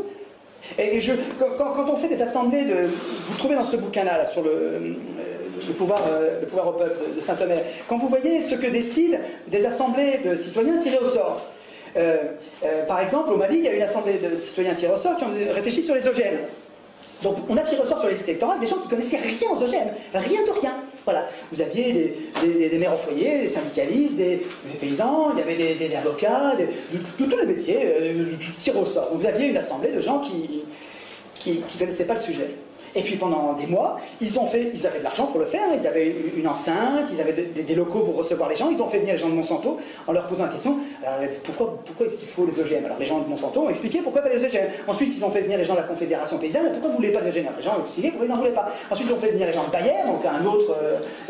Et quand on fait des assemblées, vous trouvez dans ce bouquin-là, là, sur le pouvoir au peuple de Saint-Omer, quand vous voyez ce que décident des assemblées de citoyens tirés au sort. Par exemple, au Mali, il y a une assemblée de citoyens tirés au sort qui ont réfléchi sur les OGM. Donc on a tiré au sort sur les listes électorales des gens qui ne connaissaient rien aux OGM, rien de rien. Voilà. Vous aviez des mères au foyer, des syndicalistes, des paysans, il y avait des avocats, de tous les métiers, tirés au sort. Donc vous aviez une assemblée de gens qui ne connaissaient pas le sujet. Et puis pendant des mois, ils avaient de l'argent pour le faire, ils avaient une enceinte, ils avaient des locaux pour recevoir les gens, ils ont fait venir les gens de Monsanto en leur posant la question, alors, pourquoi est-ce qu'il faut les OGM? Alors les gens de Monsanto ont expliqué pourquoi il fallait les OGM. Ensuite ils ont fait venir les gens de la Confédération Paysanne, pourquoi vous ne voulez pas les OGM? Les gens ont expliqué pourquoi ils n'en voulaient pas. Ensuite ils ont fait venir les gens de Bayer, donc un autre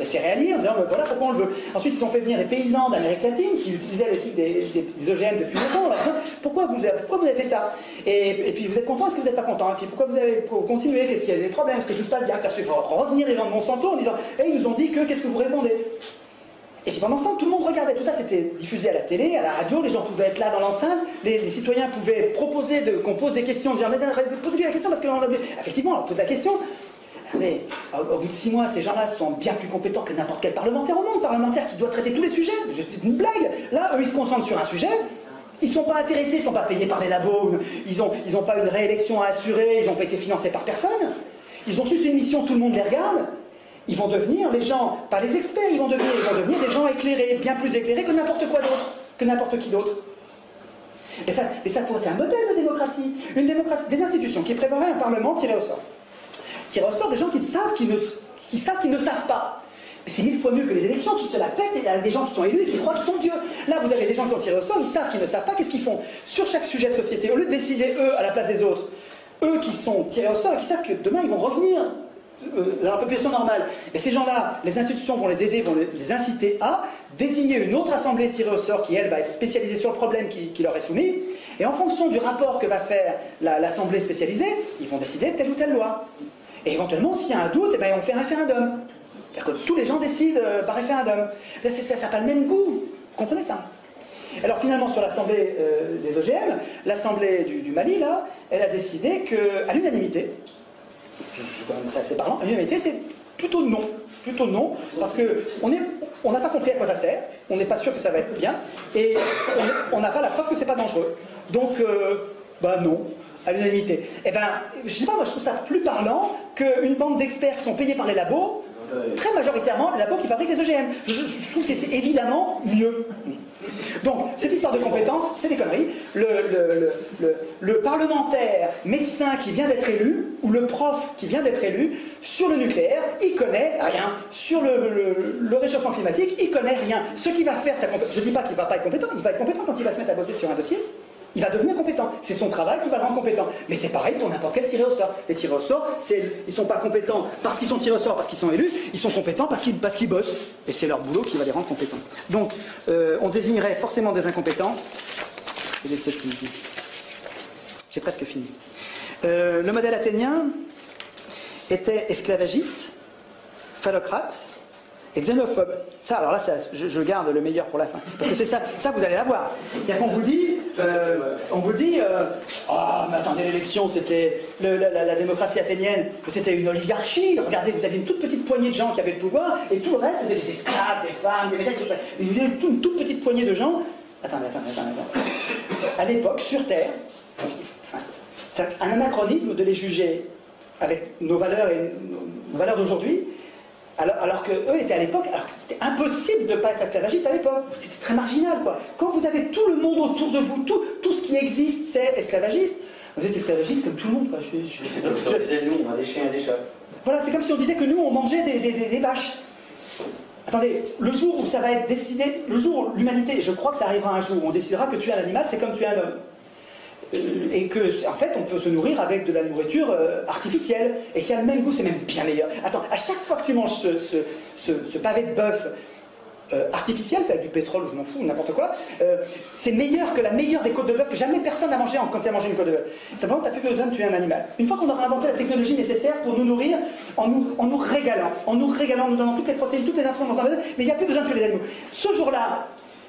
céréalier, en disant voilà pourquoi on le veut. Ensuite ils ont fait venir les paysans d'Amérique latine qui utilisaient des OGM depuis longtemps, en disant pourquoi vous avez fait ça? Et puis vous êtes content, est-ce que vous n'êtes pas content? Et puis pourquoi vous avez continué? Qu'est-ce qu'il y a des problèmes? Est-ce que tout se passe bien? Il faut revenir les gens de Monsanto en disant ils nous ont dit que, qu'est-ce que vous répondez? Et puis pendant ce temps, tout le monde regardait. Tout ça, c'était diffusé à la télé, à la radio, les gens pouvaient être là dans l'enceinte, les citoyens pouvaient proposer qu'on pose des questions, dire posez-lui la question parce que effectivement, on pose la question. Mais au bout de 6 mois, ces gens-là sont bien plus compétents que n'importe quel parlementaire au monde. Parlementaire qui doit traiter tous les sujets. C'est une blague. Là, eux, ils se concentrent sur un sujet. Ils ne sont pas intéressés, ils ne sont pas payés par les labos. Ils n'ont pas une réélection à assurer. Ils n'ont pas été financés par personne. Ils ont juste une mission, tout le monde les regarde. Ils vont devenir les gens, pas les experts, ils vont devenir des gens éclairés, bien plus éclairés que n'importe quoi d'autre, que n'importe qui d'autre. Et ça c'est un modèle de démocratie. Une démocratie, des institutions qui prépareraient un parlement tiré au sort. Tiré au sort des gens qui savent qu'ils ne savent pas. C'est 1000 fois mieux que les élections qui se la pètent et il y a des gens qui sont élus et qui croient qu'ils sont dieux. Là, vous avez des gens qui sont tirés au sort, ils savent qu'ils ne savent pas, qu'est-ce qu'ils font? Sur chaque sujet de société, au lieu de décider eux à la place des autres, eux qui sont tirés au sort et qui savent que demain ils vont revenir dans la population normale. Et ces gens-là, les institutions vont les aider, vont les inciter à désigner une autre assemblée tirée au sort qui, elle, va être spécialisée sur le problème qui leur est soumis. Et en fonction du rapport que va faire l'assemblée spécialisée, ils vont décider de telle ou telle loi. Et éventuellement, s'il y a un doute, eh bien, on fait un référendum. C'est-à-dire que tous les gens décident par référendum. Ça n'a pas le même goût. Vous comprenez ça? Alors finalement, sur l'assemblée des OGM, l'assemblée du Mali, là, elle a décidé qu'à l'unanimité, c'est assez parlant, à l'unanimité, c'est plutôt non, parce qu'on n'a pas compris à quoi ça sert, on n'est pas sûr que ça va être bien, et on n'a pas la preuve que c'est pas dangereux. Donc, non, à l'unanimité. Eh ben, je sais pas, moi je trouve ça plus parlant qu'une bande d'experts qui sont payés par les labos, très majoritairement les labos qui fabriquent les OGM. Je trouve que c'est évidemment mieux. Donc, cette histoire de compétences, c'est des conneries. Le parlementaire médecin qui vient d'être élu, ou le prof qui vient d'être élu, sur le nucléaire, il connaît rien. Sur le réchauffement climatique, il connaît rien. Ce qui va faire sa compétence, je ne dis pas qu'il ne va pas être compétent, il va être compétent quand il va se mettre à bosser sur un dossier. Il va devenir compétent. C'est son travail qui va le rendre compétent. Mais c'est pareil pour n'importe quel tiré au sort. Les tirés au sort, ils ne sont pas compétents parce qu'ils sont tirés au sort, parce qu'ils sont élus, ils sont compétents parce qu'ils bossent. Et c'est leur boulot qui va les rendre compétents. Donc, on désignerait forcément des incompétents. C'est des sottises. J'ai presque fini. Le modèle athénien était esclavagiste, phallocrate et xénophobe. Ça, alors là, je garde le meilleur pour la fin. Parce que c'est ça vous allez l'avoir. C'est-à-dire qu'on vous dit, mais attendez, l'élection, c'était la démocratie athénienne, c'était une oligarchie. Regardez, vous aviez une toute petite poignée de gens qui avaient le pouvoir, et tout le reste, c'était des esclaves, des femmes, des métèques, une toute petite poignée de gens. Attendez. À l'époque, sur Terre, c'est un anachronisme de les juger avec nos valeurs et nos valeurs d'aujourd'hui. Alors qu'eux étaient à l'époque, alors que c'était impossible de ne pas être esclavagiste à l'époque. C'était très marginal, quoi. Quand vous avez tout le monde autour de vous, tout ce qui existe, c'est esclavagiste, vous êtes esclavagiste comme tout le monde, quoi. C'est comme si on disait, nous, on a des chiens et des chats. Voilà, c'est comme si on disait que nous, on mangeait des vaches. Attendez, le jour où ça va être décidé, le jour où l'humanité, je crois que ça arrivera un jour, où on décidera que tuer un animal, c'est comme tuer un homme. Et que, en fait, on peut se nourrir avec de la nourriture artificielle et qui a le même goût, c'est même bien meilleur. Attends, à chaque fois que tu manges ce pavé de bœuf artificiel, fait avec du pétrole, je m'en fous, n'importe quoi, c'est meilleur que la meilleure des côtes de bœuf que jamais personne n'a mangé quand il a mangé une côte de bœuf. Simplement, tu n'as plus besoin de tuer un animal. Une fois qu'on aura inventé la technologie nécessaire pour nous nourrir, en nous régalant, nous donnant toutes les protéines, toutes les intrants, mais il n'y a plus besoin de tuer les animaux. Ce jour-là,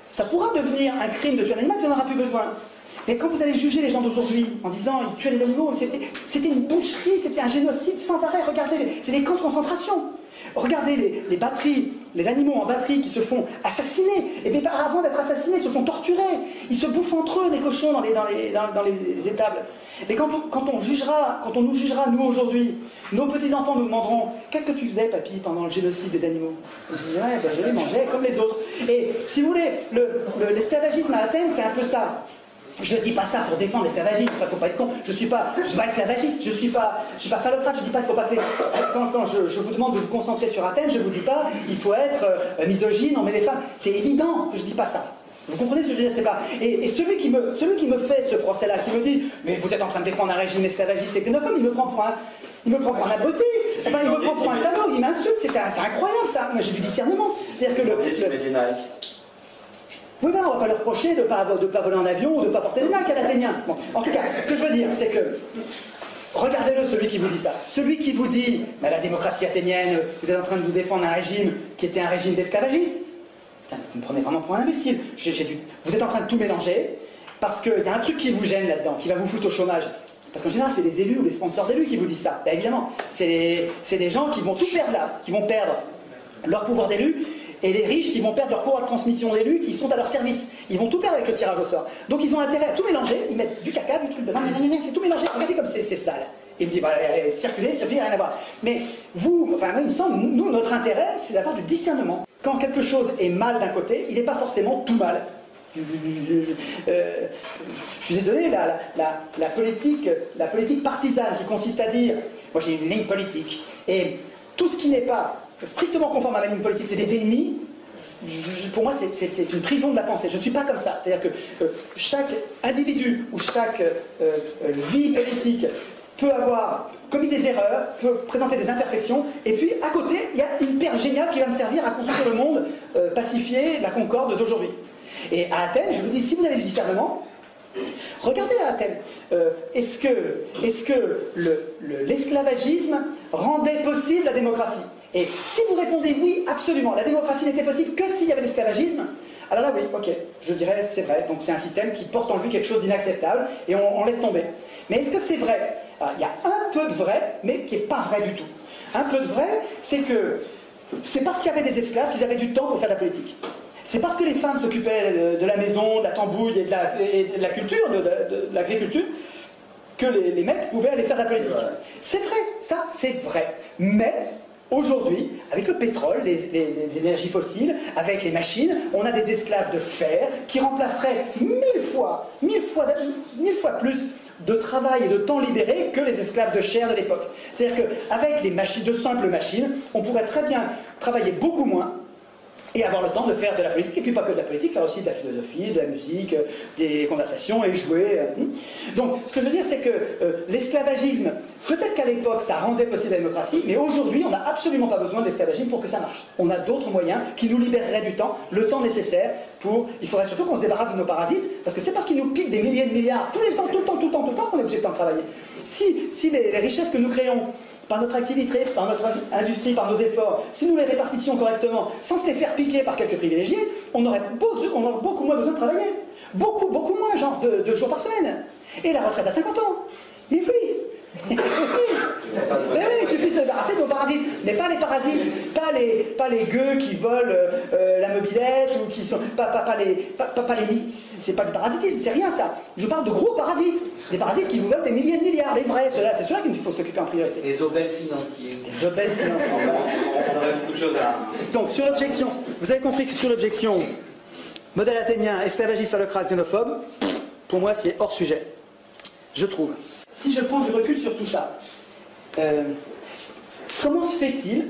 ça pourra devenir un crime de tuer un animal, puis on n'aura plus besoin. Mais quand vous allez juger les gens d'aujourd'hui en disant ils tuaient les animaux, c'était une boucherie, c'était un génocide sans arrêt. Regardez, c'est des camps de concentration. Regardez les batteries, les animaux en batterie qui se font assassiner. Et bien avant d'être assassinés, ils se font torturer. Ils se bouffent entre eux, les cochons, dans les étables. Et quand on nous jugera, nous aujourd'hui, nos petits-enfants nous demanderont « Qu'est-ce que tu faisais, papy, pendant le génocide des animaux ?» Je dis « Ouais, ben, je les mangeais comme les autres. » Et si vous voulez, l'esclavagisme à Athènes, c'est un peu ça. Je ne dis pas ça pour défendre l'esclavagisme, il ne faut pas être con. Je ne suis pas esclavagiste, je ne suis pas phallocrate, je ne dis pas qu'il ne faut pas que quand je vous demande de vous concentrer sur Athènes, je ne vous dis pas il faut être misogyne, on met les femmes. C'est évident que je ne dis pas ça. Vous comprenez ce que je veux dire? C'est pas. Et celui qui me fait ce procès-là, qui me dit mais vous êtes en train de défendre un régime esclavagiste et xénophobe, il me prend pour un abruti, enfin il me prend pour un salaud, il m'insulte, c'est incroyable ça. Moi j'ai du discernement. C'est-à-dire que oui, voilà, on ne va pas leur reprocher de ne pas voler en avion ou de ne pas porter des Nike à l'Athénien. Bon, en tout cas, ce que je veux dire, c'est que, regardez-le, celui qui vous dit ça. Celui qui vous dit, bah, la démocratie athénienne, vous êtes en train de nous défendre un régime qui était un régime d'esclavagistes. putain, vous me prenez vraiment pour un imbécile. Vous êtes en train de tout mélanger, parce qu'il y a un truc qui vous gêne là-dedans, qui va vous foutre au chômage. Parce qu'en général, c'est des élus ou des sponsors d'élus qui vous disent ça. Ben, évidemment, c'est des gens qui vont tout perdre là, qui vont perdre leur pouvoir d'élu, et les riches qui vont perdre leur pouvoir de transmission d'élus qui sont à leur service. Ils vont tout perdre avec le tirage au sort. Donc ils ont intérêt à tout mélanger, ils mettent du caca, du truc de c'est tout mélangé, regardez comme c'est sale. Et il me dit, bah, allez, circuler, rien à voir. Mais vous, enfin, même sans, nous, notre intérêt, c'est d'avoir du discernement. Quand quelque chose est mal d'un côté, il n'est pas forcément tout mal. Je suis désolé, la politique partisane qui consiste à dire, moi j'ai une ligne politique, et tout ce qui n'est pas strictement conforme à la ligne politique, c'est des ennemis. Pour moi, c'est une prison de la pensée. Je ne suis pas comme ça. C'est-à-dire que chaque individu ou chaque vie politique peut avoir commis des erreurs, peut présenter des imperfections, et puis à côté, il y a une perle géniale qui va me servir à construire le monde pacifié, la concorde d'aujourd'hui. Et à Athènes, je vous dis, si vous avez du discernement, regardez à Athènes. Est-ce que l'esclavagisme rendait possible la démocratie? Et si vous répondez oui, absolument, la démocratie n'était possible que s'il y avait l'esclavagisme, alors là, oui, ok, je dirais c'est vrai. Donc c'est un système qui porte en lui quelque chose d'inacceptable, et on laisse tomber. Mais est-ce que c'est vrai? Alors, il y a un peu de vrai, mais qui n'est pas vrai du tout. Un peu de vrai, c'est que c'est parce qu'il y avait des esclaves qu'ils avaient du temps pour faire de la politique. C'est parce que les femmes s'occupaient de la maison, de la tambouille et de la culture, de l'agriculture, que les mecs pouvaient aller faire de la politique. C'est vrai, ça c'est vrai. Mais aujourd'hui, avec le pétrole, les énergies fossiles, avec les machines, on a des esclaves de fer qui remplaceraient mille fois plus de travail et de temps libéré que les esclaves de chair de l'époque. C'est-à-dire qu'avec les machines, de simples machines, on pourrait très bien travailler beaucoup moins et avoir le temps de faire de la politique, et puis pas que de la politique, faire aussi de la philosophie, de la musique, des conversations, et jouer. Donc, ce que je veux dire, c'est que l'esclavagisme, peut-être qu'à l'époque, ça rendait possible la démocratie, mais aujourd'hui, on n'a absolument pas besoin de l'esclavagisme pour que ça marche. On a d'autres moyens qui nous libéreraient du temps, le temps nécessaire pour... Il faudrait surtout qu'on se débarrasse de nos parasites, parce que c'est parce qu'ils nous piquent des milliers de milliards, tous les temps, tout le temps, qu'on est obligé de travailler. Si les richesses que nous créons, par notre activité, par notre industrie, par nos efforts, si nous les répartissions correctement, sans se les faire piquer par quelques privilégiés, on aurait beaucoup moins besoin de travailler. Beaucoup moins, genre 2 jours par semaine. Et la retraite à 50 ans. Et oui. Mais oui, il suffit de se débarrasser de nos parasites. Mais pas les parasites, pas les gueux qui volent la mobilette, ou qui sont... c'est pas du parasitisme, c'est rien ça. Je parle de gros parasites. Des parasites qui vous volent des milliers de milliards, les vrais, c'est ceux-là qu'il faut s'occuper en priorité. Les obèses financiers. Les obèses financiers. On aurait beaucoup de choses à... Donc, sur l'objection, vous avez compris que sur l'objection, modèle athénien, esclavagiste, phallocrate, xénophobe, pour moi c'est hors sujet. Je trouve. Si je prends du recul sur tout ça, comment se fait-il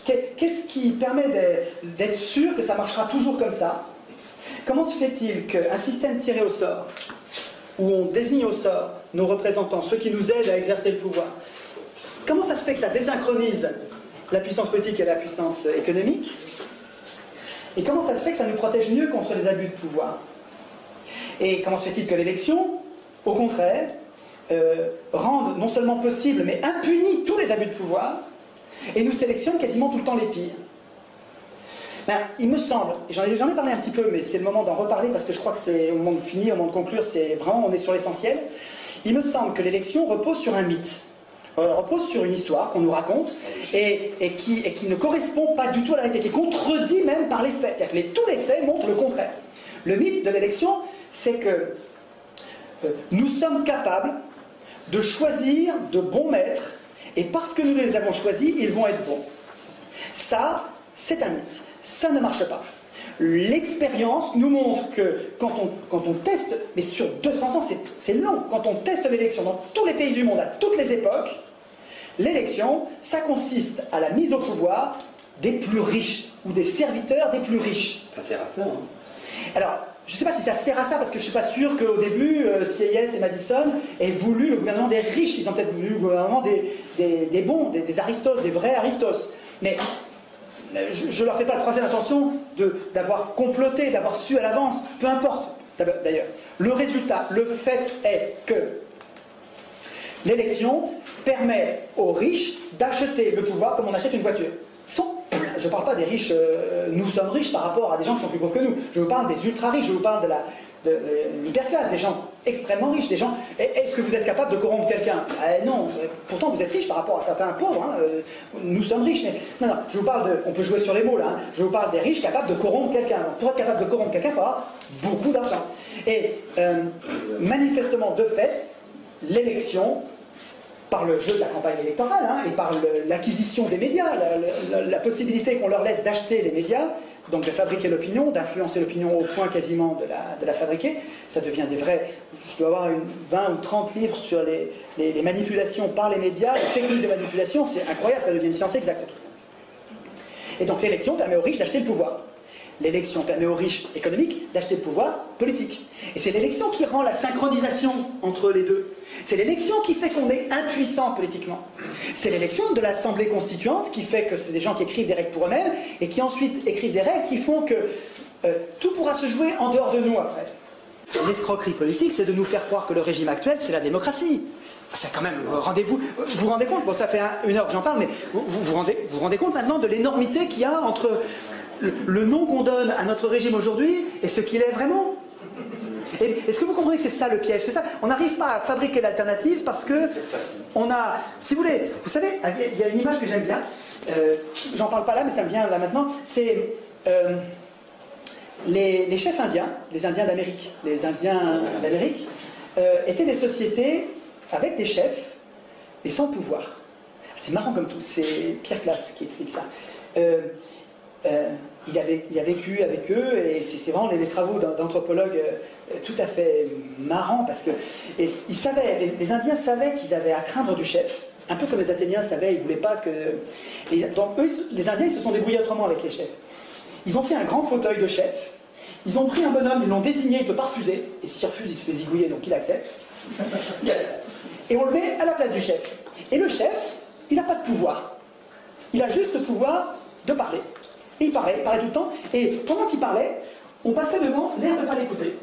Qu'est-ce qui permet d'être sûr que ça marchera toujours comme ça? Comment se fait-il qu'un système tiré au sort, où on désigne au sort nos représentants, ceux qui nous aident à exercer le pouvoir, comment ça se fait que ça désynchronise la puissance politique et la puissance économique? Et comment ça se fait que ça nous protège mieux contre les abus de pouvoir? Et comment se fait-il que l'élection, au contraire, rende non seulement possible, mais impunit tous les abus de pouvoir, et nous sélectionne quasiment tout le temps les pires? Ben, il me semble, et j'en ai parlé un petit peu, mais c'est le moment d'en reparler, parce que je crois que c'est au moment de finir, au moment de conclure, c'est vraiment, on est sur l'essentiel. Il me semble que l'élection repose sur un mythe. Repose sur une histoire qu'on nous raconte, et qui ne correspond pas du tout à la réalité, qui est contredit même par les faits. C'est-à-dire que tous les faits montrent le contraire. Le mythe de l'élection, c'est que nous sommes capables de choisir de bons maîtres, et parce que nous les avons choisis, ils vont être bons. Ça, c'est un mythe. Ça ne marche pas. L'expérience nous montre que quand on teste, mais sur 200 ans, c'est long, quand on teste l'élection dans tous les pays du monde, à toutes les époques, l'élection, ça consiste à la mise au pouvoir des plus riches, ou des serviteurs des plus riches. Ça sert à ça, hein. Alors, je ne sais pas si ça sert à ça, parce que je ne suis pas sûr qu'au début, Sieyès et Madison aient voulu le gouvernement des riches. Ils ont peut-être voulu le gouvernement des bons, des aristos, des vrais aristos. Mais je ne leur fais pas le procès d'intention d'avoir comploté, d'avoir su à l'avance, peu importe d'ailleurs. Le résultat, le fait est que l'élection permet aux riches d'acheter le pouvoir comme on achète une voiture. Ils sont je parle pas des riches, nous sommes riches par rapport à des gens qui sont plus pauvres que nous. Je vous parle des ultra riches, je vous parle de l'hyperclasse, des gens extrêmement riches, des gens... Est-ce que vous êtes capable de corrompre quelqu'un? Non, pourtant vous êtes riche par rapport à certains pauvres, hein. Nous sommes riches, mais... Non, je vous parle de... On peut jouer sur les mots là, hein. Je vous parle des riches capables de corrompre quelqu'un. Pour être capable de corrompre quelqu'un, il faut avoir beaucoup d'argent. Et manifestement, de fait, l'élection, par le jeu de la campagne électorale, hein, et par l'acquisition des médias, la possibilité qu'on leur laisse d'acheter les médias, donc de fabriquer l'opinion, d'influencer l'opinion au point quasiment de la fabriquer, ça devient des vrais... Je dois avoir 20 ou 30 livres sur les manipulations par les médias, les techniques de manipulation, c'est incroyable, ça devient une science exacte. Et donc l'élection permet aux riches d'acheter le pouvoir. L'élection permet aux riches économiques d'acheter le pouvoir politique. Et c'est l'élection qui rend la synchronisation entre les deux. C'est l'élection qui fait qu'on est impuissant politiquement. C'est l'élection de l'Assemblée constituante qui fait que c'est des gens qui écrivent des règles pour eux-mêmes et qui ensuite écrivent des règles qui font que tout pourra se jouer en dehors de nous après. L'escroquerie politique, c'est de nous faire croire que le régime actuel, c'est la démocratie. C'est quand même, vous vous rendez compte, bon ça fait 1 heure que j'en parle, mais vous rendez compte maintenant de l'énormité qu'il y a entre le nom qu'on donne à notre régime aujourd'hui et ce qu'il est vraiment. Est-ce que vous comprenez que c'est ça le piège? C'est ça, on n'arrive pas à fabriquer l'alternative parce que on a, si vous voulez, vous savez, il y a une image que j'aime bien, j'en parle pas là mais ça me vient là maintenant, c'est les chefs indiens, les Indiens d'Amérique, étaient des sociétés avec des chefs et sans pouvoir. C'est marrant comme tout, c'est Pierre Classe qui explique ça. Il a vécu avec eux et c'est vraiment les travaux d'anthropologues tout à fait marrants parce que ils savaient, les Indiens savaient qu'ils avaient à craindre du chef, un peu comme les Athéniens savaient, ils ne voulaient pas que... Donc eux, les Indiens, ils se sont débrouillés autrement avec les chefs. Ils ont fait un grand fauteuil de chef, ils ont pris un bonhomme, ils l'ont désigné, il ne peut pas refuser, et s'il refuse, il se fait zigouiller, donc il accepte. Et on le met à la place du chef. Et le chef, il n'a pas de pouvoir. Il a juste le pouvoir de parler. Et il parlait tout le temps. Et pendant qu'il parlait, on passait devant l'air de ne pas l'écouter.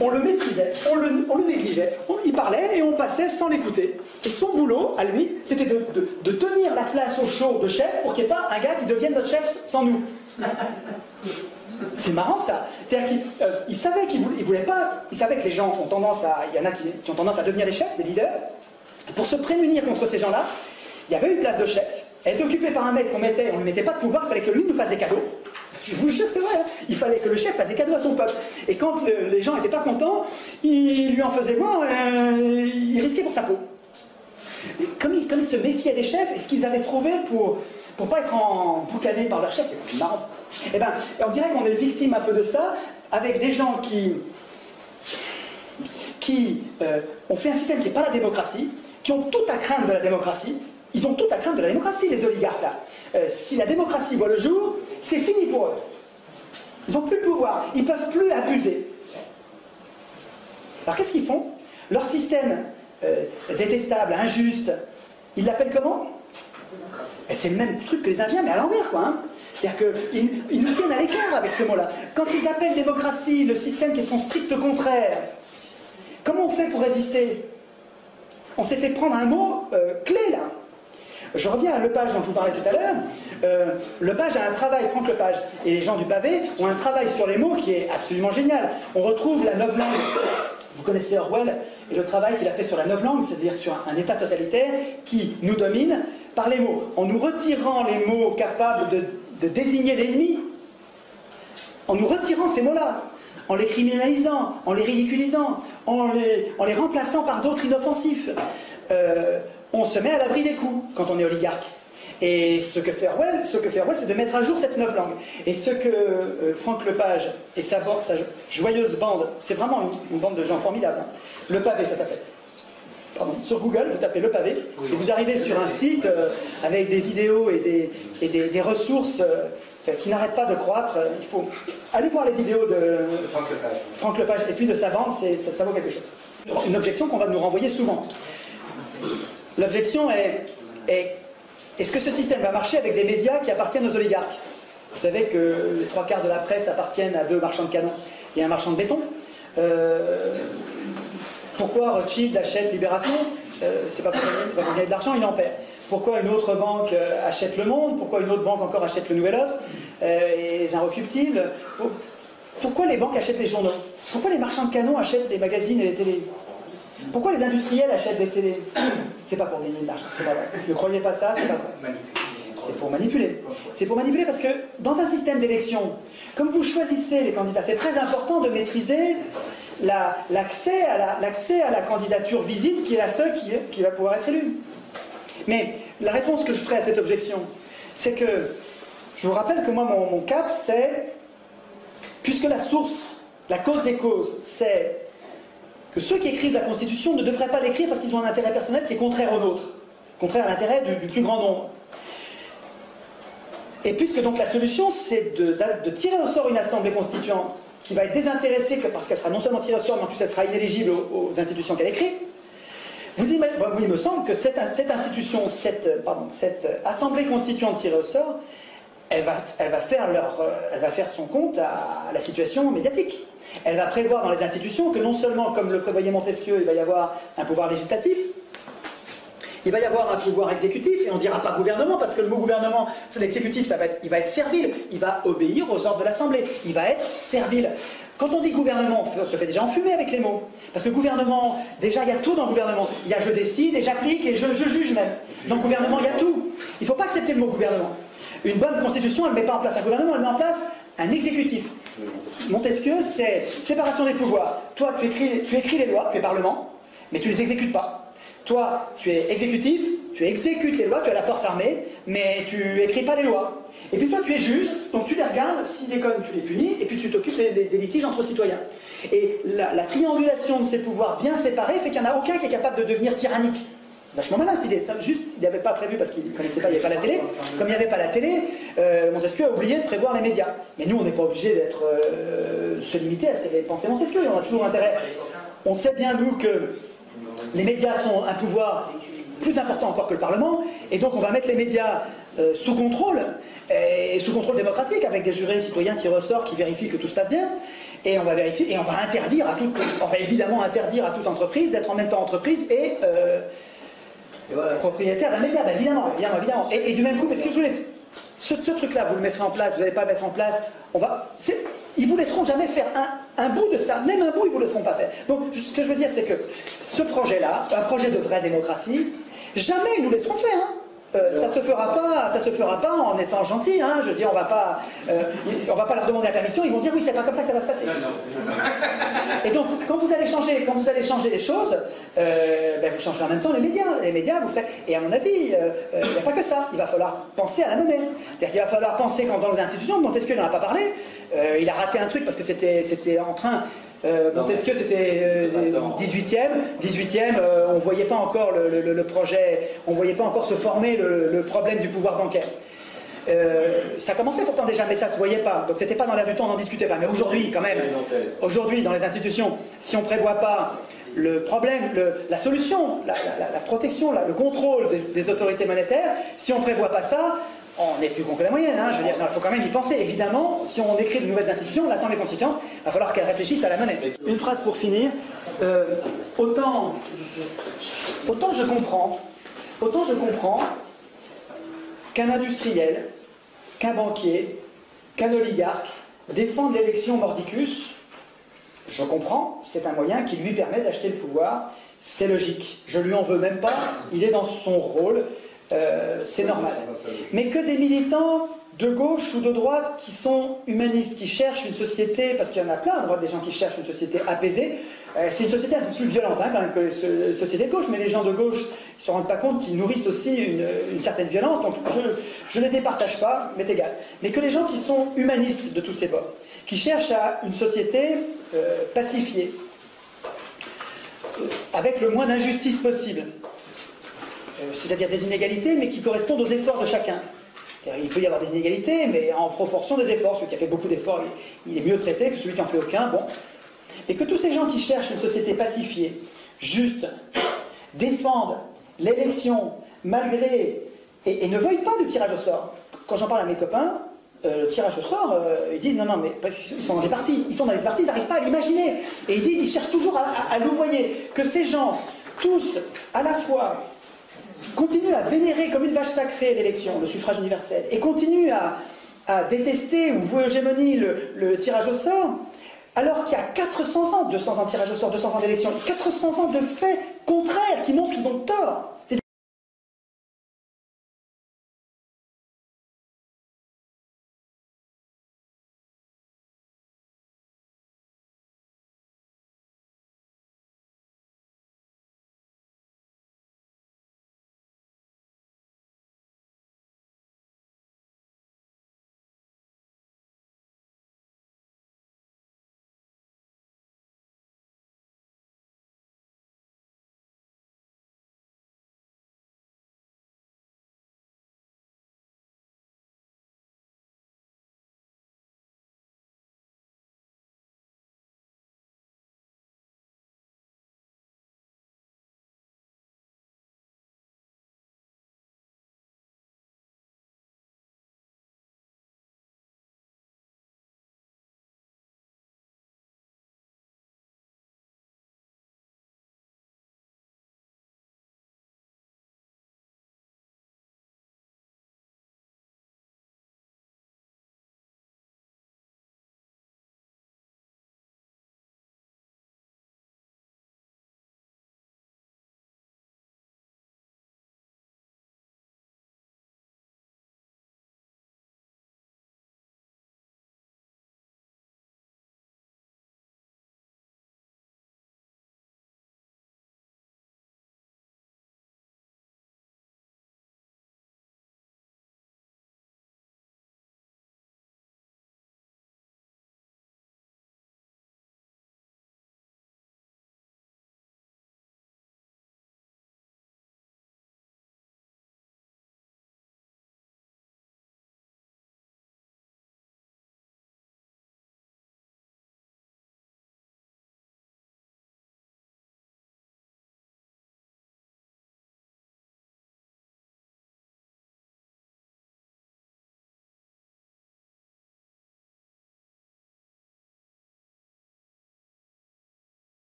On le méprisait, on le négligeait. Il parlait et on passait sans l'écouter. Et son boulot, à lui, c'était de tenir la place au chaud de chef pour qu'il n'y ait pas un gars qui devienne notre chef sans nous. C'est marrant ça. C'est-à-dire qu'il savait qu'il voulait pas. Il savait que les gens ont tendance à. Il y en a qui ont tendance à devenir des chefs, des leaders. Pour se prémunir contre ces gens-là, il y avait une place de chef. Elle était occupée par un mec on ne lui mettait pas de pouvoir, il fallait que lui nous fasse des cadeaux. Je vous jure, c'est vrai, hein. Il fallait que le chef fasse des cadeaux à son peuple. Et quand les gens n'étaient pas contents, il lui en faisait voir, il risquait pour sa peau. Et comme il se méfiait des chefs, et ce qu'ils avaient trouvé pour ne pas être emboucanés par leur chef, c'est marrant. Eh ben, on dirait qu'on est victime un peu de ça, avec des gens qui ont fait un système qui n'est pas la démocratie, qui ont tout à craindre de la démocratie. Ils ont tout à craindre de la démocratie, les oligarques là. Si la démocratie voit le jour, c'est fini pour eux. Ils n'ont plus de pouvoir, ils ne peuvent plus abuser. Alors qu'est-ce qu'ils font? Leur système détestable, injuste, ils l'appellent comment? C'est le même truc que les Indiens, mais à l'envers quoi. Hein. C'est-à-dire qu'ils nous tiennent à l'écart avec ce mot-là. Quand ils appellent démocratie le système qui est son strict contraire, comment on fait pour résister? On s'est fait prendre un mot clé là. Je reviens à Lepage dont je vous parlais tout à l'heure. Lepage a un travail, Franck Lepage, et les gens du pavé ont un travail sur les mots qui est absolument génial. On retrouve la novlangue. Vous connaissez Orwell et le travail qu'il a fait sur la novlangue, c'est-à-dire sur un État totalitaire qui nous domine par les mots. En nous retirant les mots capables de désigner l'ennemi, en nous retirant ces mots-là, en les criminalisant, en les ridiculisant, en les remplaçant par d'autres inoffensifs. On se met à l'abri des coups quand on est oligarque. Et ce que fait Orwell, c'est de mettre à jour cette novlangue. Et ce que Franck Lepage et sa joyeuse bande, c'est vraiment une bande de gens formidables. Hein. Le Pavé, ça s'appelle. Pardon. Sur Google, vous tapez Le Pavé, et vous arrivez sur un site avec des vidéos et des ressources qui n'arrêtent pas de croître. Il faut aller voir les vidéos de Franck Lepage et puis de sa bande, ça vaut quelque chose. Une objection qu'on va nous renvoyer souvent. L'objection est est-ce que ce système va marcher avec des médias qui appartiennent aux oligarques? Vous savez que les 3/4 de la presse appartiennent à 2 marchands de canons et un marchand de béton. Pourquoi Rothschild achète Libération? C'est pas pour gagner de l'argent, il en perd. pourquoi une autre banque achète Le Monde, pourquoi une autre banque encore achète le Nouvel Obs, et les Inrecuptibles. Pourquoi les banques achètent les journaux? Pourquoi les marchands de canons achètent les magazines et les télés? Pourquoi les industriels achètent des télés? C'est pas pour gagner de l'argent, c'est pas vrai. Ne croyez pas ça, c'est pas vrai. C'est pour manipuler. C'est pour manipuler parce que dans un système d'élection, comme vous choisissez les candidats, c'est très important de maîtriser l'accès à la candidature visible qui est la seule qui va pouvoir être élue. Mais la réponse que je ferai à cette objection, c'est que je vous rappelle que moi, mon cap, c'est, puisque la source, la cause des causes, c'est que ceux qui écrivent la Constitution ne devraient pas l'écrire parce qu'ils ont un intérêt personnel qui est contraire au nôtre, contraire à l'intérêt du plus grand nombre. Et puisque donc la solution, c'est de tirer au sort une assemblée constituante qui va être désintéressée parce qu'elle sera non seulement tirée au sort, mais en plus elle sera inéligible aux institutions qu'elle écrit, il me semble que cette assemblée constituante tirée au sort, elle va faire son compte à la situation médiatique. Elle va prévoir dans les institutions que non seulement, comme le prévoyait Montesquieu, il va y avoir un pouvoir législatif, il va y avoir un pouvoir exécutif, et on ne dira pas gouvernement, parce que le mot gouvernement, c'est l'exécutif, il va être servile, il va obéir aux ordres de l'Assemblée, il va être servile. Quand on dit gouvernement, on se fait déjà enfumer avec les mots. Parce que gouvernement, déjà il y a tout dans le gouvernement. Il y a je décide et j'applique et je juge même. Dans le gouvernement, il y a tout. Il ne faut pas accepter le mot gouvernement. Une bonne constitution, elle ne met pas en place un gouvernement, elle met en place un exécutif. Montesquieu, c'est séparation des pouvoirs. Toi, tu écris les lois, tu es parlement, mais tu ne les exécutes pas. Toi, tu es exécutif, tu exécutes les lois, tu as la force armée, mais tu écris pas les lois. Et puis toi, tu es juge, donc tu les regardes, s'ils déconnent, tu les punis, et puis tu t'occupes des litiges entre citoyens. Et la triangulation de ces pouvoirs bien séparés fait qu'il n'y en a aucun qui est capable de devenir tyrannique. Vachement malin cette idée. Juste, il n'avait pas prévu parce qu'il ne connaissait pas, il n'y avait pas la télé. Comme il n'y avait pas la télé, Montesquieu a oublié de prévoir les médias. Mais nous, on n'est pas obligé d'être se limiter à ces pensées Montesquieu. On a toujours intérêt. On sait bien, nous, que les médias sont un pouvoir plus important encore que le Parlement, et donc on va mettre les médias sous contrôle, et sous contrôle démocratique, avec des jurés citoyens tirés au sort qui vérifient que tout se passe bien, et on va vérifier, et on va évidemment interdire à toute entreprise d'être en même temps entreprise et propriétaire d'un média, évidemment. Et du même coup, parce que je vous laisse, ce truc-là, vous le mettrez en place, vous n'allez pas le mettre en place, ils vous laisseront jamais faire un bout de ça, même un bout, ils vous laisseront pas faire. Donc, ce que je veux dire, c'est que ce projet-là, un projet de vraie démocratie, jamais ils nous laisseront faire. Ça se fera pas en étant gentil. Je veux dire, on va pas leur demander la permission. Ils vont dire oui, c'est pas comme ça que ça va se passer. Et donc, quand vous allez changer les choses, vous changerez en même temps les médias. Les médias, vous ferez. Et à mon avis, il n'y a pas que ça. Il va falloir penser à la monnaie. C'est-à-dire qu'il va falloir penser quand dans les institutions. Montesquieu n'en a pas parlé. Il a raté un truc parce que c'était en train. Montesquieu, c'était 18e, on ne voyait pas encore le projet, on ne voyait pas encore se former le problème du pouvoir bancaire. Ça commençait pourtant déjà, mais ça ne se voyait pas, donc c'était pas dans l'air du temps, on n'en discutait pas. Mais aujourd'hui, quand même, aujourd'hui, dans les institutions, si on ne prévoit pas le problème, la solution, la protection, le contrôle des autorités monétaires, si on ne prévoit pas ça, on n'est plus con que la moyenne, je veux dire, il faut quand même y penser. Évidemment, si on écrit de nouvelles institutions, l'Assemblée constituante, il va falloir qu'elle réfléchisse à la monnaie. Une phrase pour finir. Autant je comprends qu'un industriel, qu'un banquier, qu'un oligarque défende l'élection mordicus. Je comprends, c'est un moyen qui lui permet d'acheter le pouvoir, c'est logique. Je lui en veux même pas, il est dans son rôle. C'est normal. Mais que des militants de gauche ou de droite qui sont humanistes, qui cherchent une société, parce qu'il y en a plein à droite des gens qui cherchent une société apaisée, c'est une société un peu plus violente quand même que les sociétés de gauche, mais les gens de gauche ils ne se rendent pas compte qu'ils nourrissent aussi une certaine violence, donc je ne les départage pas, mais égal. Mais que les gens qui sont humanistes de tous ces bords, qui cherchent à une société pacifiée, avec le moins d'injustice possible, c'est-à-dire des inégalités, mais qui correspondent aux efforts de chacun. Il peut y avoir des inégalités, mais en proportion des efforts. Celui qui a fait beaucoup d'efforts, il est mieux traité que celui qui n'en fait aucun. Bon. Et que tous ces gens qui cherchent une société pacifiée, juste, défendent l'élection malgré... et ne veuillent pas de tirage au sort. Quand j'en parle à mes copains, le tirage au sort, ils disent non, mais parce qu'ils sont dans des partis. Ils n'arrivent pas à l'imaginer. Et ils cherchent toujours à louvoyer. Que ces gens, tous, à la fois... continue à vénérer comme une vache sacrée l'élection, le suffrage universel, et continue à détester ou vouer hégémonie le tirage au sort, alors qu'il y a 400 ans, 200 ans de tirage au sort, 200 ans d'élection, 400 ans de faits contraires qui montrent qu'ils ont tort.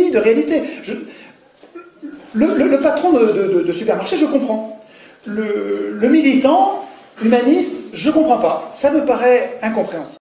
souci de réalité. Le patron de supermarché, je comprends. Le militant humaniste, je ne comprends pas. Ça me paraît incompréhensible.